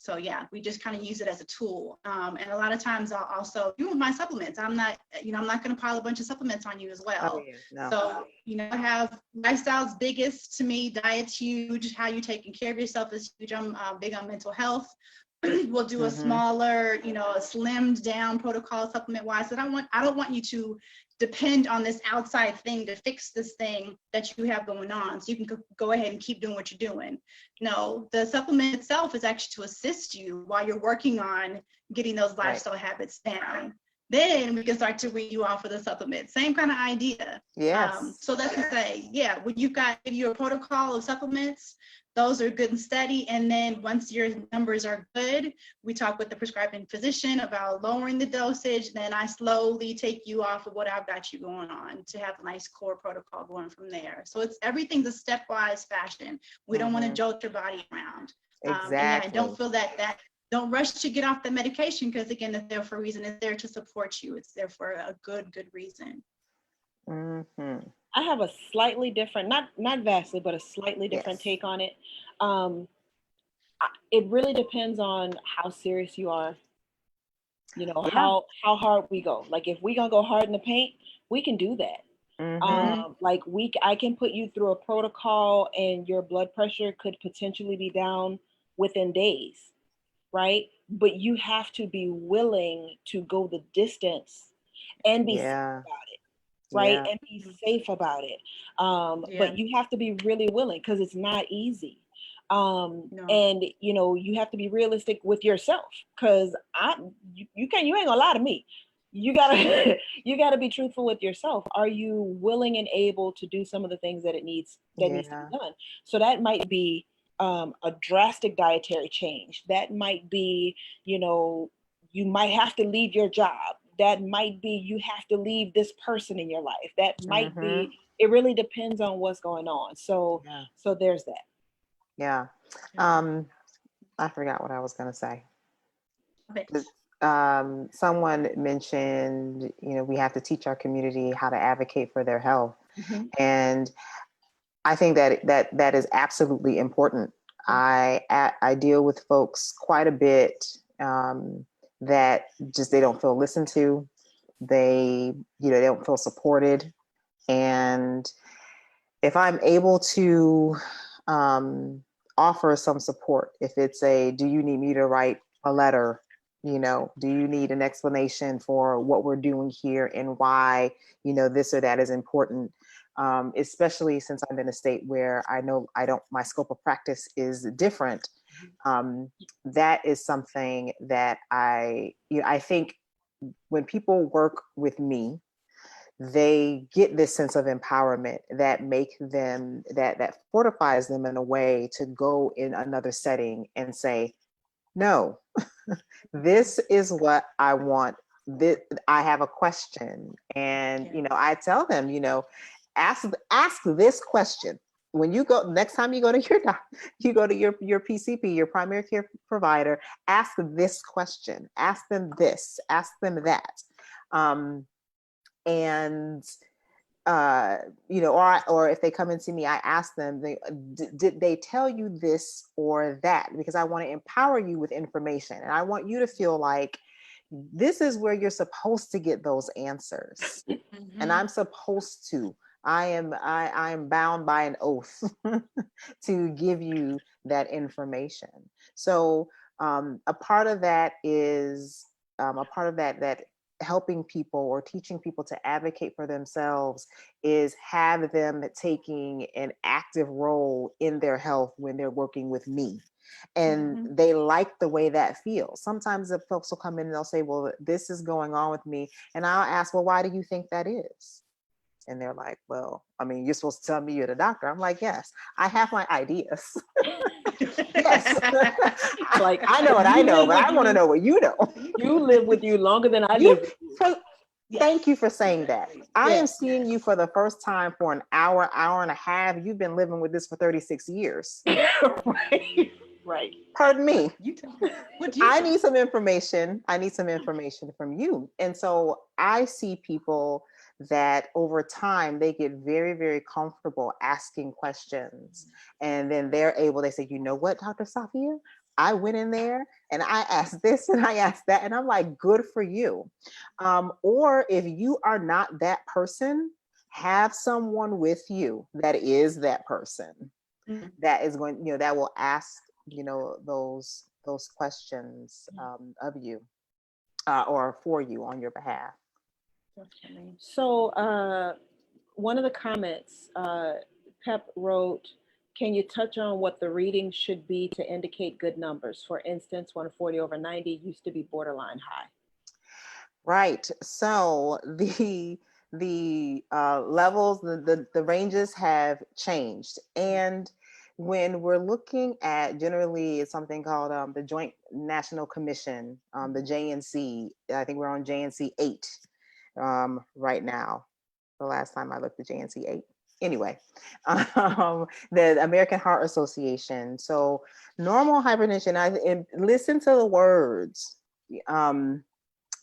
So yeah, we just kind of use it as a tool. And a lot of times I'll also, even with my supplements, I'm not going to pile a bunch of supplements on you as well. Oh, yeah, no. So, I have lifestyle's biggest to me, diet's huge, how you taking care of yourself is huge. I'm big on mental health. We'll do a smaller, a slimmed down protocol supplement wise. I don't want you to depend on this outside thing to fix this thing that you have going on. So you can go ahead and keep doing what you're doing. No, the supplement itself is actually to assist you while you're working on getting those lifestyle habits down. Then we can start to wean you off of the supplement. Same kind of idea. Yes. So that's to say, yeah, when you've got your protocol of supplements, those are good and steady. And then once your numbers are good, we talk with the prescribing physician about lowering the dosage. Then I slowly take you off of what I've got you going on to have a nice core protocol going from there. So everything's a stepwise fashion. We don't want to jolt your body around. Exactly. Don't feel that don't rush to get off the medication, because again, it's there for a reason. It's there to support you. It's there for a good reason. I have a slightly different, not vastly, but a slightly different take on it. It really depends on how serious you are. How hard we go. Like if we gonna go hard in the paint, we can do that. I can put you through a protocol, and your blood pressure could potentially be down within days, right? But you have to be willing to go the distance and be safe about it. Right. And be safe about it. But you have to be really willing, because it's not easy. And you have to be realistic with yourself, because you ain't gonna lie to me. You gotta be truthful with yourself. Are you willing and able to do some of the things that needs to be done? So that might be a drastic dietary change. That might be, you might have to leave your job. that might be you have to leave this person in your life. That might Mm-hmm. be, it really depends on what's going on. So so there's that. Yeah. I forgot what I was going to say. Okay. Someone mentioned, we have to teach our community how to advocate for their health. Mm-hmm. And I think that is absolutely important. I deal with folks quite a bit that just, they don't feel listened to. They don't feel supported. And if I'm able to offer some support, if it's do you need me to write a letter? Do you need an explanation for what we're doing here and why, this or that is important? Especially since I'm in a state where I know my scope of practice is different. That is something that I think when people work with me, they get this sense of empowerment that make them, that fortifies them in a way to go in another setting and say, no, this is what I want. I have a question. And, I tell them, ask this question. When you go, next time you go to your doctor, you go to your PCP, your primary care provider, ask this question, ask them this, ask them that. And or if they come and see me, I ask them, did they tell you this or that? Because I want to empower you with information, and I want you to feel like this is where you're supposed to get those answers. Mm-hmm. And I'm supposed to. I am bound by an oath to give you that information. So a part of that is that helping people or teaching people to advocate for themselves is have them taking an active role in their health when they're working with me. And they like the way that feels. Sometimes the folks will come in and they'll say, well, this is going on with me. And I'll ask, well, why do you think that is? And they're like, well, I mean, you're supposed to tell me you're the doctor. I'm like, yes, I have my ideas. Yes. Like, I know what I know, but I want to know what you know. You live with you longer than I live with you. Thank you for saying that. I am seeing you for the first time for an hour and a half. You've been living with this for 36 years. Right. Pardon me. You tell me. I need some information. I need some information from you. And so I see people that over time, they get very, very comfortable asking questions. And then they say, you know what, Dr. Safiya? I went in there and I asked this and I asked that. And I'm like, good for you. Or if you are not that person, have someone with you that is that person, that is going, that will ask, those questions of you or for you on your behalf. So one of the comments, Pep wrote, can you touch on what the reading should be to indicate good numbers? For instance, 140/90 used to be borderline high. Right. So the levels, the ranges have changed. And when we're looking at, generally it's something called the Joint National Commission, the JNC. I think we're on JNC 8 right now. The last time I looked at JNC 8. Anyway, the American Heart Association. So normal hypertension, and listen to the words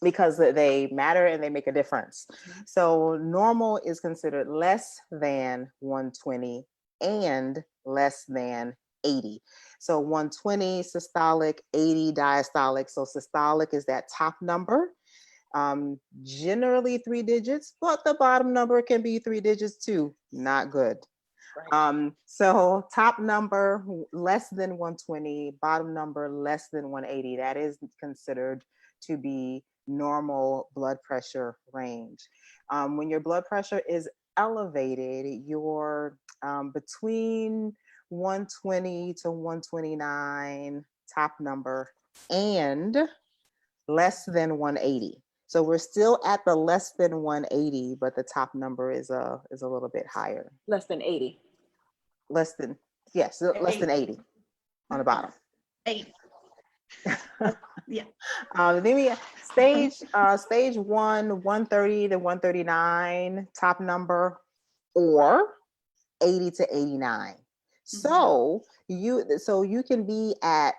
because they matter and they make a difference. So normal is considered less than 120 and less than 80. So 120 systolic, 80 diastolic. So systolic is that top number. Generally 3 digits, but the bottom number can be 3 digits too. Not good. Right. So top number less than 120, bottom number less than 180. That is considered to be normal blood pressure range. When your blood pressure is elevated, you're between 120 to 129 top number and less than 180. So we're still at the less than 180, but the top number is a little bit higher. Less than 80. Less than 80 on the bottom. 80. Yeah. Then Stage 1, 130 to 139, top number, or 80 to 89. So you can be at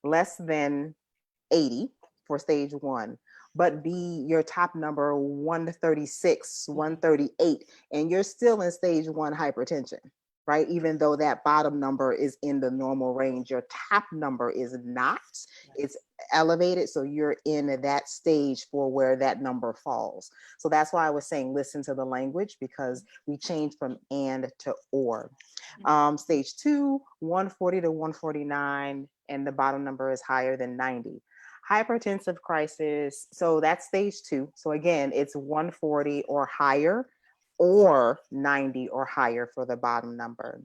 less than 80 for stage 1, but be your top number 136, 138, and you're still in stage 1 hypertension, right? Even though that bottom number is in the normal range, your top number is not. It's elevated, so you're in that stage for where that number falls. So that's why I was saying listen to the language, because we change from and to or. Stage 2, 140 to 149, and the bottom number is higher than 90. Hypertensive crisis, so that's stage 2. So again, it's 140 or higher, or 90 or higher for the bottom number.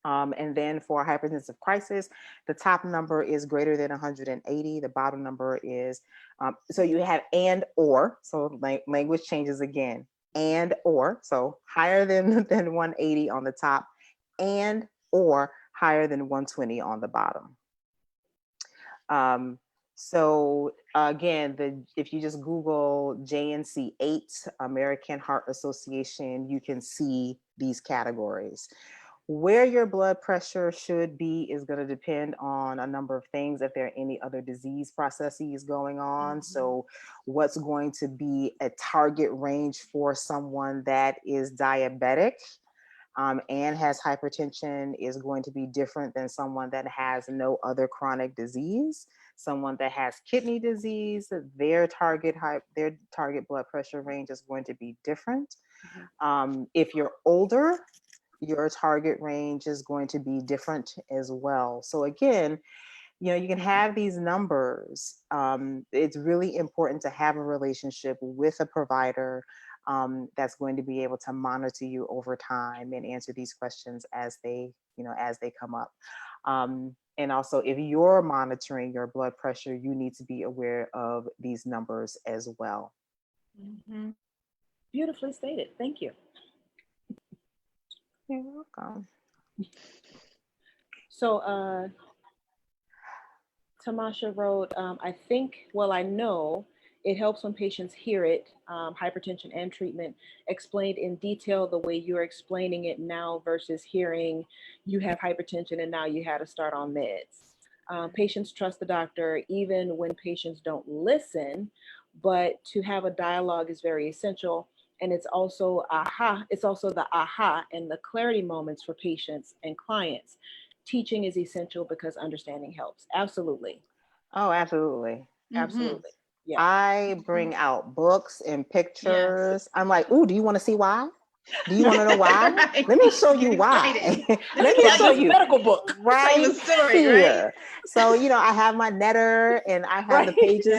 And then for hypertensive crisis, the top number is greater than 180. The bottom number is, so you have and or, so language changes again, and or, so higher than 180 on the top, and or higher than 120 on the bottom. So again, if you just Google JNC8, American Heart Association, you can see these categories. Where your blood pressure should be is going to depend on a number of things, if there are any other disease processes going on. So what's going to be a target range for someone that is diabetic and has hypertension is going to be different than someone that has no other chronic disease. Someone that has kidney disease, their target blood pressure range is going to be different. If you're older, your target range is going to be different as well. So again, you can have these numbers. It's really important to have a relationship with a provider that's going to be able to monitor you over time and answer these questions as they come up. And also, if you're monitoring your blood pressure, you need to be aware of these numbers as well. Beautifully stated. Thank you. You're welcome. So Tamasha wrote, I know it helps when patients hear it, hypertension and treatment, explained in detail the way you're explaining it now versus hearing you have hypertension and now you had to start on meds. Patients trust the doctor even when patients don't listen, but to have a dialogue is very essential. And it's also the aha and the clarity moments for patients and clients. Teaching is essential because understanding helps. Absolutely. Oh, absolutely. Absolutely. Yeah. I bring out books and pictures. Yes. I'm like, ooh, do you want to see why? Do you want to know why? Right. Let me show you why. Let me show you. Medical book. Right story, here. Right? So, I have my netter and I have the pages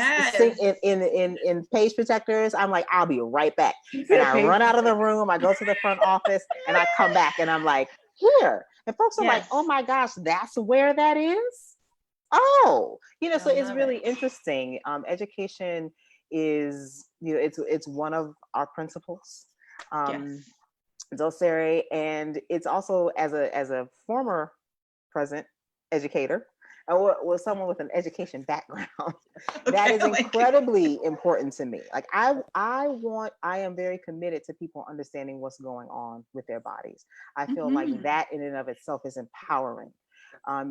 in page protectors. I'm like, I'll be right back. And I run out of the room. I go to the front office and I come back and I'm like, here. And folks are like, oh my gosh, that's where that is? Oh, so it's really interesting. Education is, it's one of our principles. Docere, and it's also as a former present educator, or someone with an education background, that is incredibly important to me. Like I am very committed to people understanding what's going on with their bodies. I feel like that in and of itself is empowering.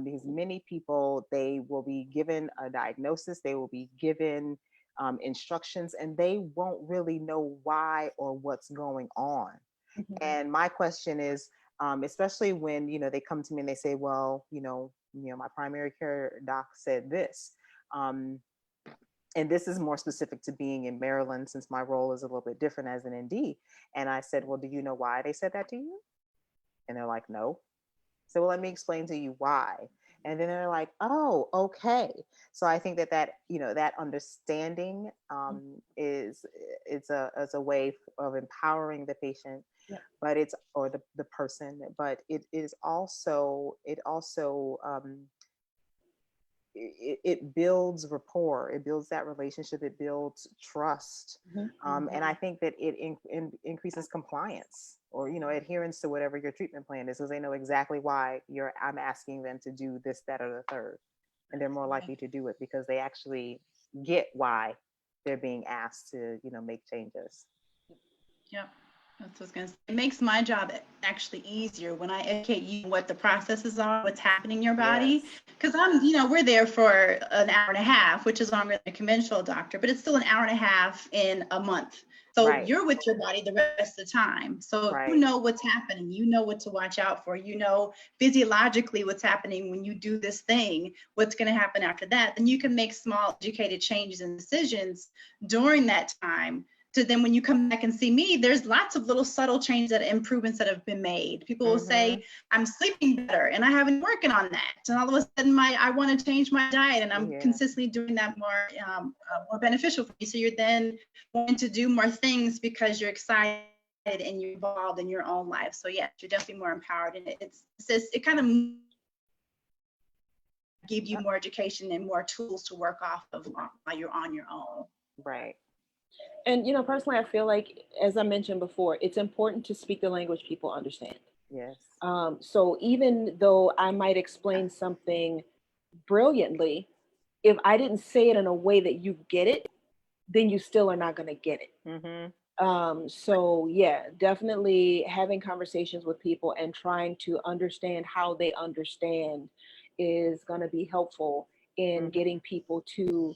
Because many people, they will be given a diagnosis, they will be given instructions, and they won't really know why or what's going on. And my question is, especially when, they come to me and they say, well, my primary care doc said this. And this is more specific to being in Maryland, since my role is a little bit different as an ND. And I said, well, do you know why they said that to you? And they're like, no. So, well, let me explain to you why. And then they're like, oh, okay. So I think that understanding is a way of empowering the patient, but or the person, but it builds rapport, it builds that relationship, it builds trust. And I think that it increases compliance, or adherence to whatever your treatment plan is, because they know exactly why I'm asking them to do this, that, or the third, and they're more likely to do it because they actually get why they're being asked to, make changes. Yep. That's what I was going to say. It makes my job actually easier when I educate you what the processes are, what's happening in your body. Because we're there for an hour and a half, which is longer than a conventional doctor, but it's still an hour and a half in a month. So Right. you're with your body the rest of the time. So Right. you know what's happening. You know what to watch out for. You know physiologically what's happening when you do this thing, what's going to happen after that. Then you can make small educated changes and decisions during that time. So then when you come back and see me, there's lots of little subtle changes that improvements that have been made. People will say, I'm sleeping better and I haven't been working on that. And all of a sudden I want to change my diet and I'm consistently doing that more beneficial for you. So you're then wanting to do more things because you're excited and you're involved in your own life. So yes, you're definitely more empowered. And it kind of give you more education and more tools to work off of while you're on your own. Right. And, personally, I feel like, as I mentioned before, it's important to speak the language people understand. Yes. So even though I might explain something brilliantly, if I didn't say it in a way that you get it, then you still are not going to get it. So yeah, definitely having conversations with people and trying to understand how they understand is going to be helpful in getting people to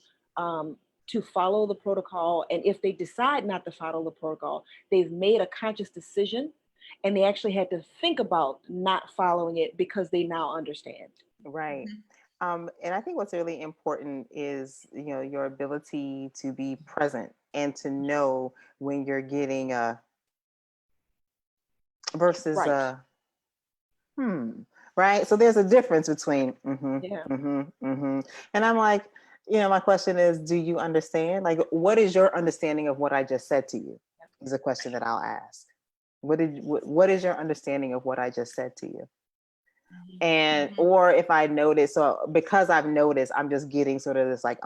follow the protocol. And if they decide not to follow the protocol, they've made a conscious decision and they actually had to think about not following it because they now understand. Right. And I think what's really important is, your ability to be present and to know when you're getting a versus Right. Right. So there's a difference between and I'm like, my question is, do you understand? Like, what is your understanding of what I just said to you? Is a question that I'll ask. What is your understanding of what I just said to you? And or if I notice, so because I've noticed, I'm just getting sort of this like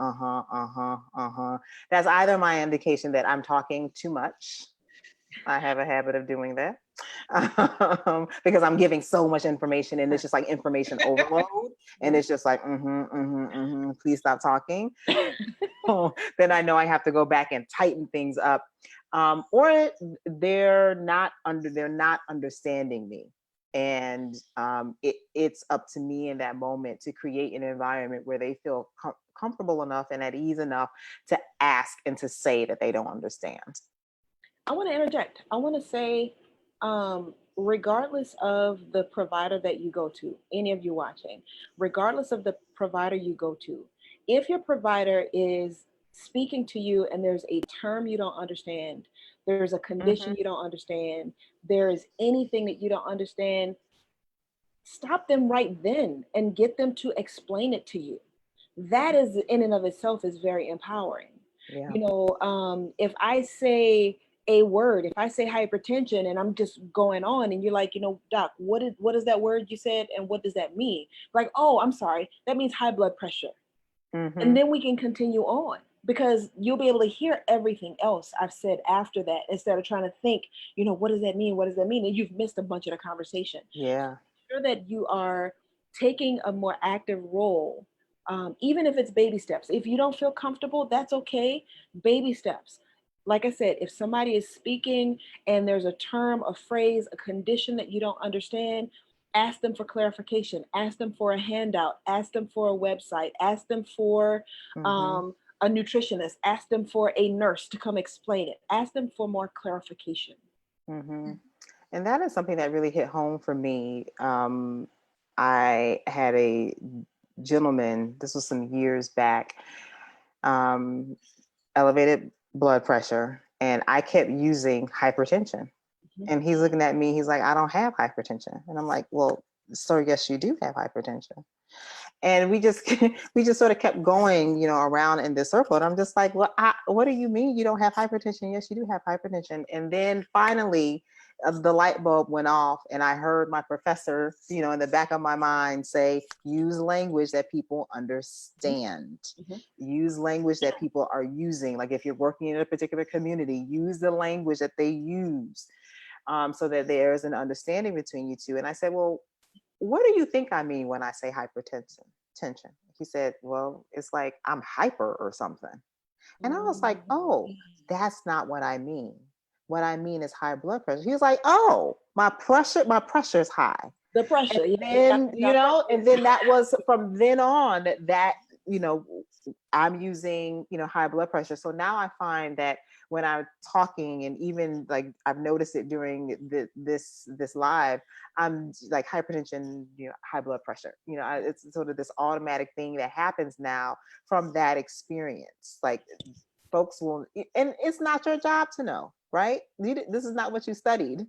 that's either my indication that I'm talking too much. I have a habit of doing that because I'm giving so much information and it's just like information overload and it's just like please stop talking. Then I know I have to go back and tighten things up, or they're not understanding me. And it's up to me in that moment to create an environment where they feel comfortable enough and at ease enough to ask and to say that they don't understand. I want to interject. I want to say, regardless of the provider that you go to, any of you watching, regardless of the provider you go to, if your provider is speaking to you and there's a term you don't understand, there's a condition you don't understand, there is anything that you don't understand, stop them right then and get them to explain it to you. That is in and of itself is very empowering. Yeah. If I say a word, if I say hypertension and I'm just going on and you're like, doc, what is that word you said and what does that mean? Like, oh, I'm sorry, that means high blood pressure. And then we can continue on because you'll be able to hear everything else I've said after that instead of trying to think, what does that mean? What does that mean? And you've missed a bunch of the conversation. Yeah. Sure that you are taking a more active role, even if it's baby steps. If you don't feel comfortable, that's okay. Baby steps. Like I said, if somebody is speaking and there's a term, a phrase, a condition that you don't understand, ask them for clarification, ask them for a handout, ask them for a website, ask them for a nutritionist, ask them for a nurse to come explain it, ask them for more clarification. And that is something that really hit home for me. I had a gentleman, this was some years back, elevated blood pressure, and I kept using hypertension. And he's looking at me, he's like, I don't have hypertension. And I'm like, well, sir, yes, you do have hypertension. And we just sort of kept going, around in this circle. And I'm just like, well, what do you mean you don't have hypertension? Yes, you do have hypertension. And then finally, the light bulb went off and I heard my professor, in the back of my mind say, use language that people understand. Use language that people are using. Like if you're working in a particular community, use the language that they use, so that there's an understanding between you two. And I said, well, what do you think I mean when I say hypertension? He He said, well, it's like I'm hyper or something. And I was like, oh, that's not what I mean. What I mean is high blood pressure. He was like, oh, my pressure is high. The pressure. And then, and then that was from then on that, I'm using, high blood pressure. So now I find that when I'm talking, and even like I've noticed it during this live, I'm like hypertension, high blood pressure. It's sort of this automatic thing that happens now from that experience. Like folks will, and it's not your job to know, right? This is not what you studied.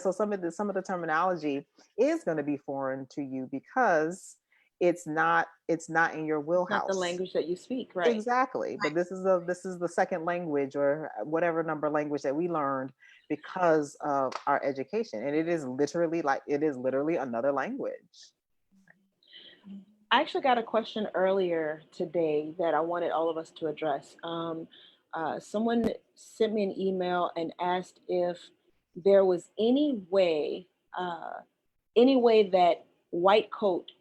So some of the terminology is going to be foreign to you because it's not in your wheelhouse. Not the language that you speak, right? Exactly. But this is the second language, or whatever number language that we learned because of our education, and it is literally another language. I actually got a question earlier today that I wanted all of us to address. Someone sent me an email and asked if there was any way that white coat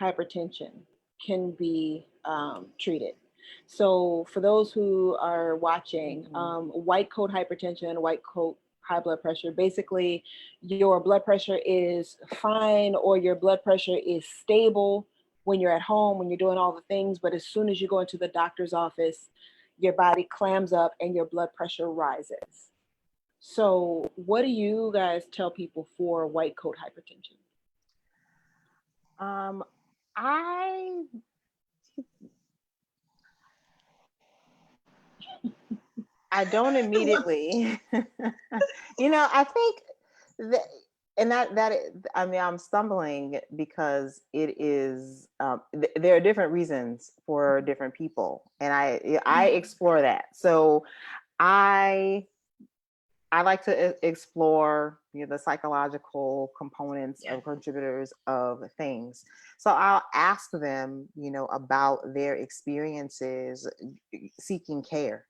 hypertension can be treated. So for those who are watching, white coat hypertension, white coat high blood pressure, basically your blood pressure is fine or your blood pressure is stable when you're at home, when you're doing all the things, but as soon as you go into the doctor's office, your body clams up and your blood pressure rises. So what do you guys tell people for white coat hypertension? I don't immediately, I think that, and I'm stumbling because it is, there are different reasons for different people. And I explore that. So I like to explore the psychological components of contributors of things. So I'll ask them, about their experiences seeking care,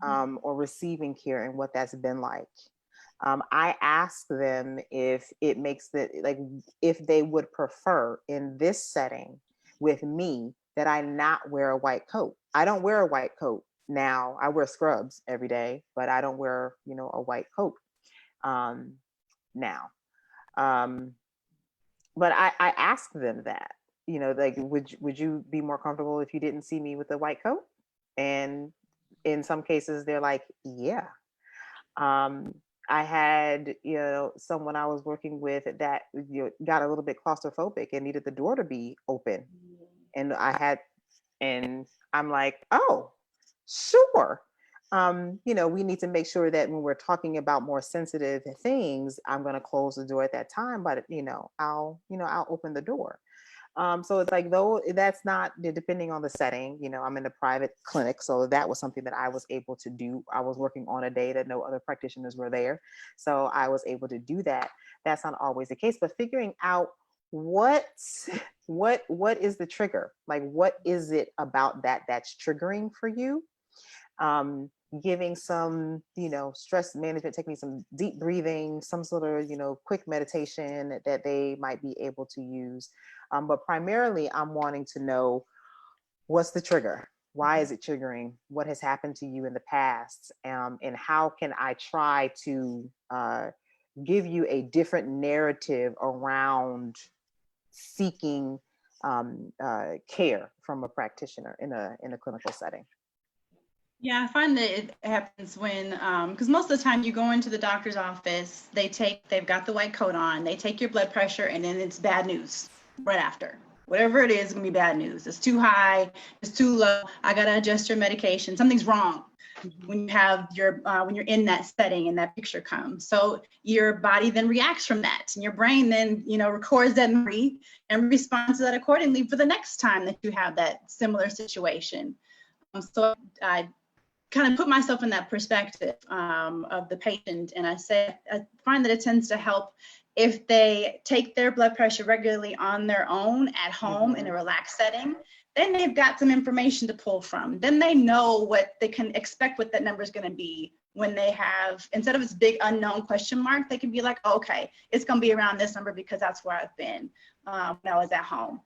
or receiving care, and what that's been like. I ask them if it makes if they would prefer in this setting with me that I not wear a white coat. I don't wear a white coat now. I wear scrubs every day, but I don't wear, a white coat now. But I ask them that, would you be more comfortable if you didn't see me with a white coat? And in some cases, they're like, yeah. I had, someone I was working with that got a little bit claustrophobic and needed the door to be open. And I'm like, oh, sure. We need to make sure that when we're talking about more sensitive things, I'm going to close the door at that time, but I'll open the door. So it's like, though that's not depending on the setting, I'm in a private clinic. So that was something that I was able to do. I was working on a day that no other practitioners were there. So I was able to do that. That's not always the case, but figuring out what is the trigger? Like, what is it about that's triggering for you? Giving some, stress management techniques, some deep breathing, some sort of, quick meditation that they might be able to use. But primarily, I'm wanting to know what's the trigger? Why is it triggering? What has happened to you in the past? And how can I try to give you a different narrative around seeking care from a practitioner in a clinical setting? Yeah, I find that it happens when, because most of the time you go into the doctor's office, they've got the white coat on, they take your blood pressure, and then it's bad news right after. Whatever it is, gonna be bad news. It's too high, it's too low. I gotta adjust your medication. Something's wrong when you have when you're in that setting and that picture comes. So your body then reacts from that, and your brain then records that memory and responds to that accordingly for the next time that you have that similar situation. So I kind of put myself in that perspective of the patient. And I find that it tends to help if they take their blood pressure regularly on their own at home in a relaxed setting. Then they've got some information to pull from. Then they know what they can expect, what that number is going to be when they have, instead of this big unknown question mark, they can be like, okay, it's going to be around this number because that's where I've been when I was at home.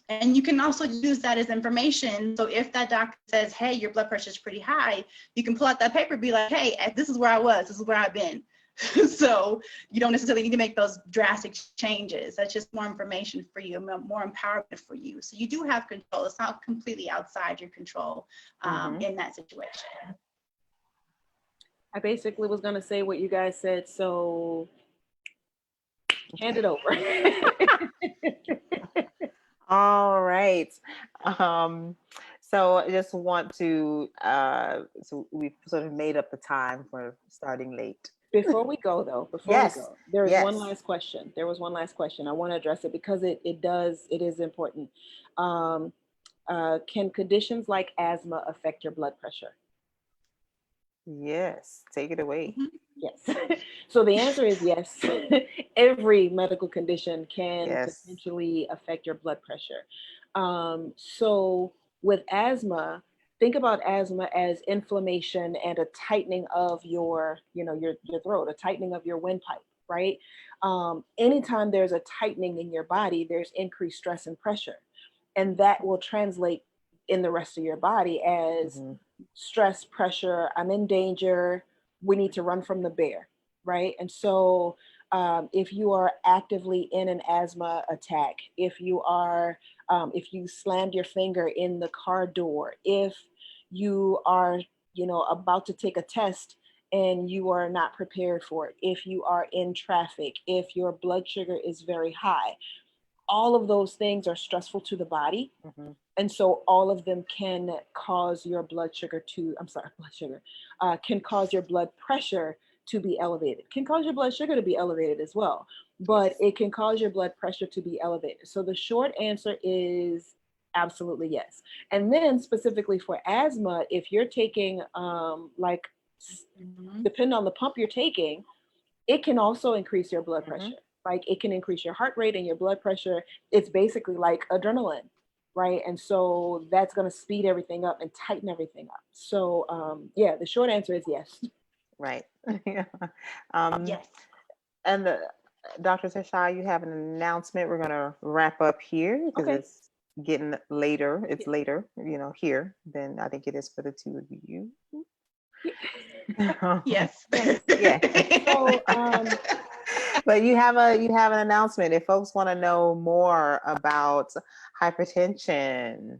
And you can also use that as information. So if that doctor says, hey, your blood pressure is pretty high, you can pull out that paper and be like, hey, this is where I was, this is where I've been. So you don't necessarily need to make those drastic changes. That's just more information for you, more empowerment for you. So you do have control. It's not completely outside your control in that situation. I basically was going to say what you guys said, so hand it over. All right. So I just want to, so we've sort of made up the time for starting late. Before we go, though, there's one last question. There was one last question. I want to address it because it is important. Can conditions like asthma affect your blood pressure? Yes, take it away. Yes. So the answer is yes. Every medical condition can potentially affect your blood pressure. So with asthma, think about asthma as inflammation and a tightening of your throat, a tightening of your windpipe, right? Anytime there's a tightening in your body, there's increased stress and pressure. And that will translate in the rest of your body as stress, pressure, I'm in danger, we need to run from the bear, right? And so if you are actively in an asthma attack, if you slammed your finger in the car door, if you are, about to take a test and you are not prepared for it, if you are in traffic, if your blood sugar is very high, all of those things are stressful to the body. And so all of them can cause your can cause your blood pressure to be elevated, can cause your blood sugar to be elevated as well, but it can cause your blood pressure to be elevated. So the short answer is absolutely yes. And then specifically for asthma, if you're taking, depending on the pump you're taking, it can also increase your blood pressure. Like it can increase your heart rate and your blood pressure. It's basically like adrenaline, right? And so that's going to speed everything up and tighten everything up. So the short answer is yes. Right. Yes. And Dr. Turshá, you have an announcement. We're going to wrap up here because it's getting later. It's later, here than I think it is for the two of you. Yes. Yeah. So, but you have an announcement if folks want to know more about hypertension.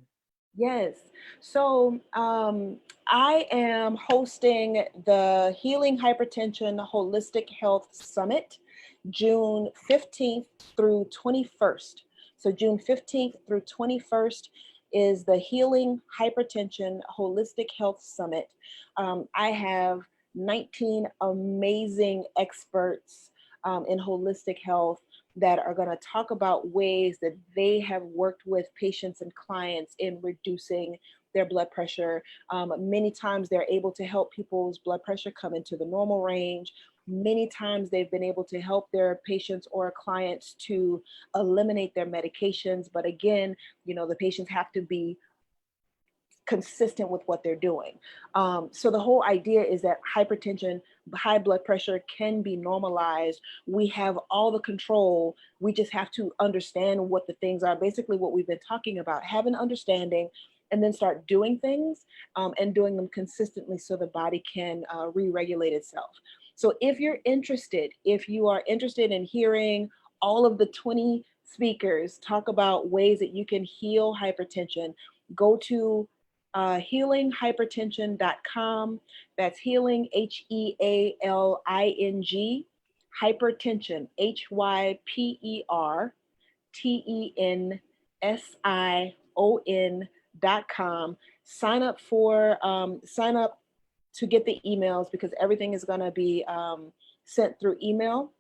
Yes. So I am hosting the Healing Hypertension Holistic Health Summit, June 15th through 21st. So June 15th through 21st is the Healing Hypertension Holistic Health Summit. I have 19 amazing experts in holistic health that are going to talk about ways that they have worked with patients and clients in reducing their blood pressure. Many times they're able to help people's blood pressure come into the normal range. Many times they've been able to help their patients or clients to eliminate their medications. But again, the patients have to be consistent with what they're doing. So the whole idea is that hypertension, high blood pressure can be normalized. We have all the control. We just have to understand what the things are. Basically what we've been talking about, have an understanding and then start doing things and doing them consistently so the body can re-regulate itself. So if you are interested in hearing all of the 20 speakers talk about ways that you can heal hypertension, go to healinghypertension.com. That's healing, HEALING, hypertension, HYPERTENSION.com. Sign up to get the emails because everything is going to be sent through email.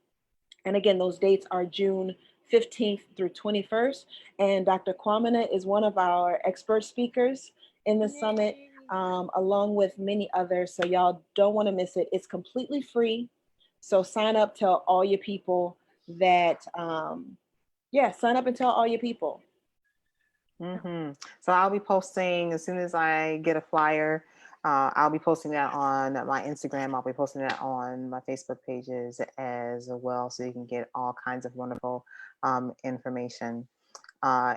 And again, those dates are June 15th through 21st. And Dr. Quamina is one of our expert speakers in the summit, along with many others. So y'all don't want to miss it. It's completely free. So sign up, tell all your people that, sign up and tell all your people. So I'll be posting as soon as I get a flyer. I'll be posting that on my Instagram. I'll be posting that on my Facebook pages as well. So you can get all kinds of wonderful information.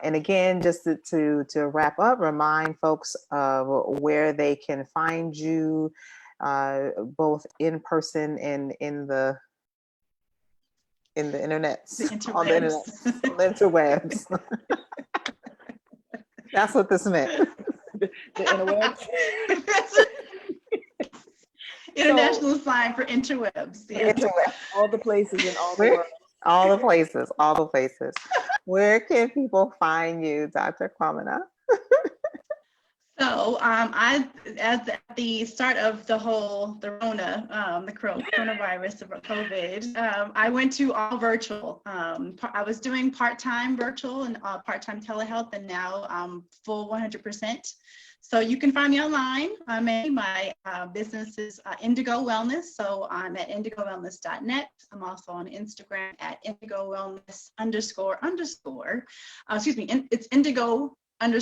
And again, just to wrap up, remind folks of where they can find you, both in person and in the internet, on the internet, on the interwebs. That's what this meant. The interwebs. International sign for interwebs. Yeah. Interwebs. All the places in all the world. All the places, all the places. Where can people find you, Dr. Quamina? So at the start of the coronavirus, of COVID, I went to all virtual. I was doing part-time virtual and part-time telehealth, and now full 100%. So you can find me online. My business is Indigo Wellness. So I'm at indigowellness.net. I'm also on Instagram at indigowellness__. It's indigo__wellness. And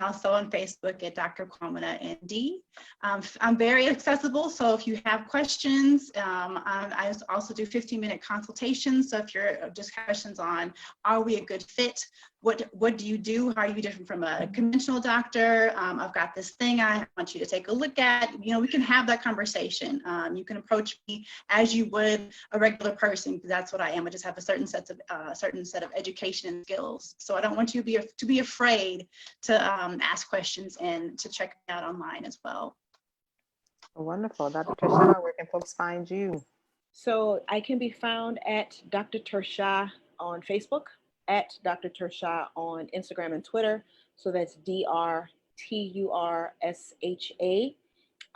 also on Facebook at Dr. Quamina ND. I'm very accessible, so if you have questions, I also do 15-minute consultations. So if you're just questions on, are we a good fit? What do you do? How are you different from a conventional doctor? I've got this thing I want you to take a look at. We can have that conversation. You can approach me as you would a regular person, because that's what I am. I just have a certain set of education and skills. So I don't want you to be afraid to ask questions and to check it out online as well. Wonderful. Dr. Tursha, where can folks find you? So I can be found at Dr. Tursha on Facebook, at Dr. Tursha on Instagram and Twitter. So that's DrTursha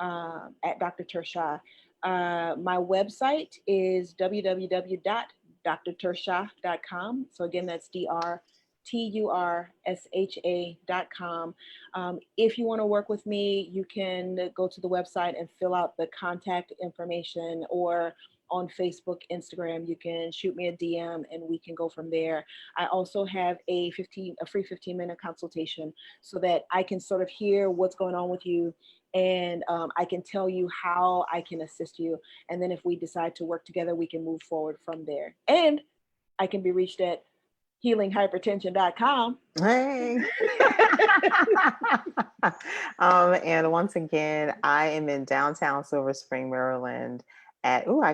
at Dr. Tursha. My website is www.drtursha.com. So again, that's DrTursha.com. If you want to work with me, you can go to the website and fill out the contact information, or on Facebook, Instagram, you can shoot me a DM and we can go from there. I also have a free 15-minute consultation so that I can sort of hear what's going on with you, and I can tell you how I can assist you. And then if we decide to work together, we can move forward from there. And I can be reached at healinghypertension.com. Hey. And once again, I am in downtown Silver Spring, Maryland. Did you hear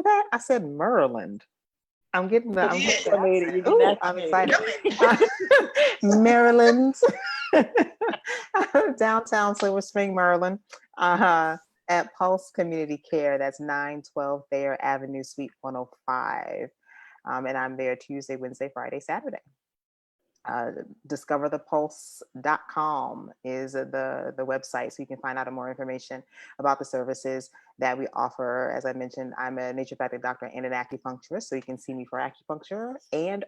that? I said Maryland. I'm getting the I'm excited. Maryland. Downtown Silver Spring, Maryland. At Pulse Community Care. That's 912 Thayer Avenue, Suite 105. And I'm there Tuesday, Wednesday, Friday, Saturday. Discoverthepulse.com is the website, so you can find out more information about the services that we offer. As I mentioned, I'm a naturopathic doctor and an acupuncturist, so you can see me for acupuncture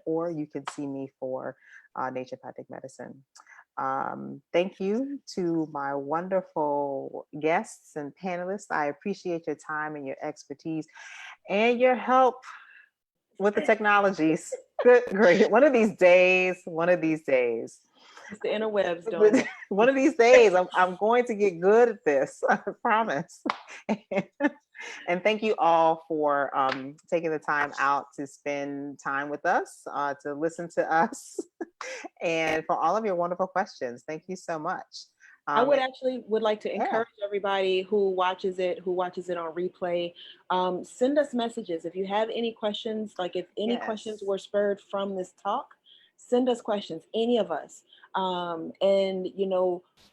or you can see me for naturopathic medicine. Thank you to my wonderful guests and panelists. I appreciate your time and your expertise and your help with the technologies. Good, great. One of these days. It's the interwebs, don't it? One of these days, I'm going to get good at this. I promise. And thank you all for taking the time out to spend time with us, to listen to us, and for all of your wonderful questions. Thank you so much. I would like to encourage everybody who watches it on replay, send us messages. If you have any questions, like if any questions were spurred from this talk, send us questions, any of us. And,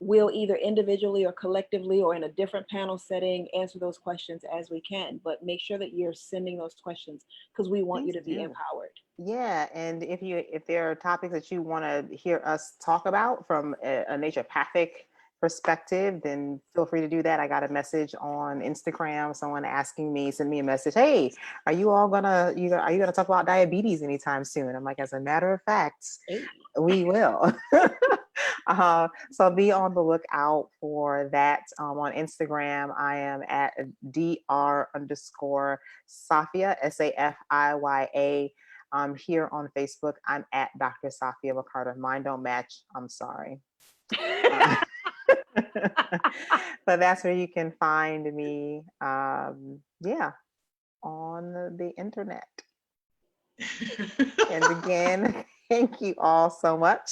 we'll either individually or collectively or in a different panel setting answer those questions as we can. But make sure that you're sending those questions, because we want you to be empowered. Yeah, and if there are topics that you want to hear us talk about from a naturopathic perspective, then feel free to do that. I got a message on Instagram, someone sent me a message, hey, are you gonna talk about diabetes anytime soon? I'm like, as a matter of fact, we will. So be on the lookout for that. On Instagram, I am at dr_Sofia, Safiya. Here on Facebook, I'm at Dr. Sofia Mccarter. Mine don't match. I'm sorry. But that's where you can find me. On the internet. And again, thank you all so much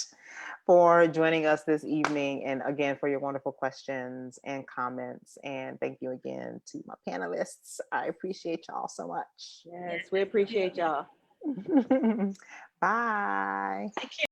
for joining us this evening, and again for your wonderful questions and comments. And thank you again to my panelists. I appreciate y'all so much. Yes, we appreciate y'all. Bye. Take care.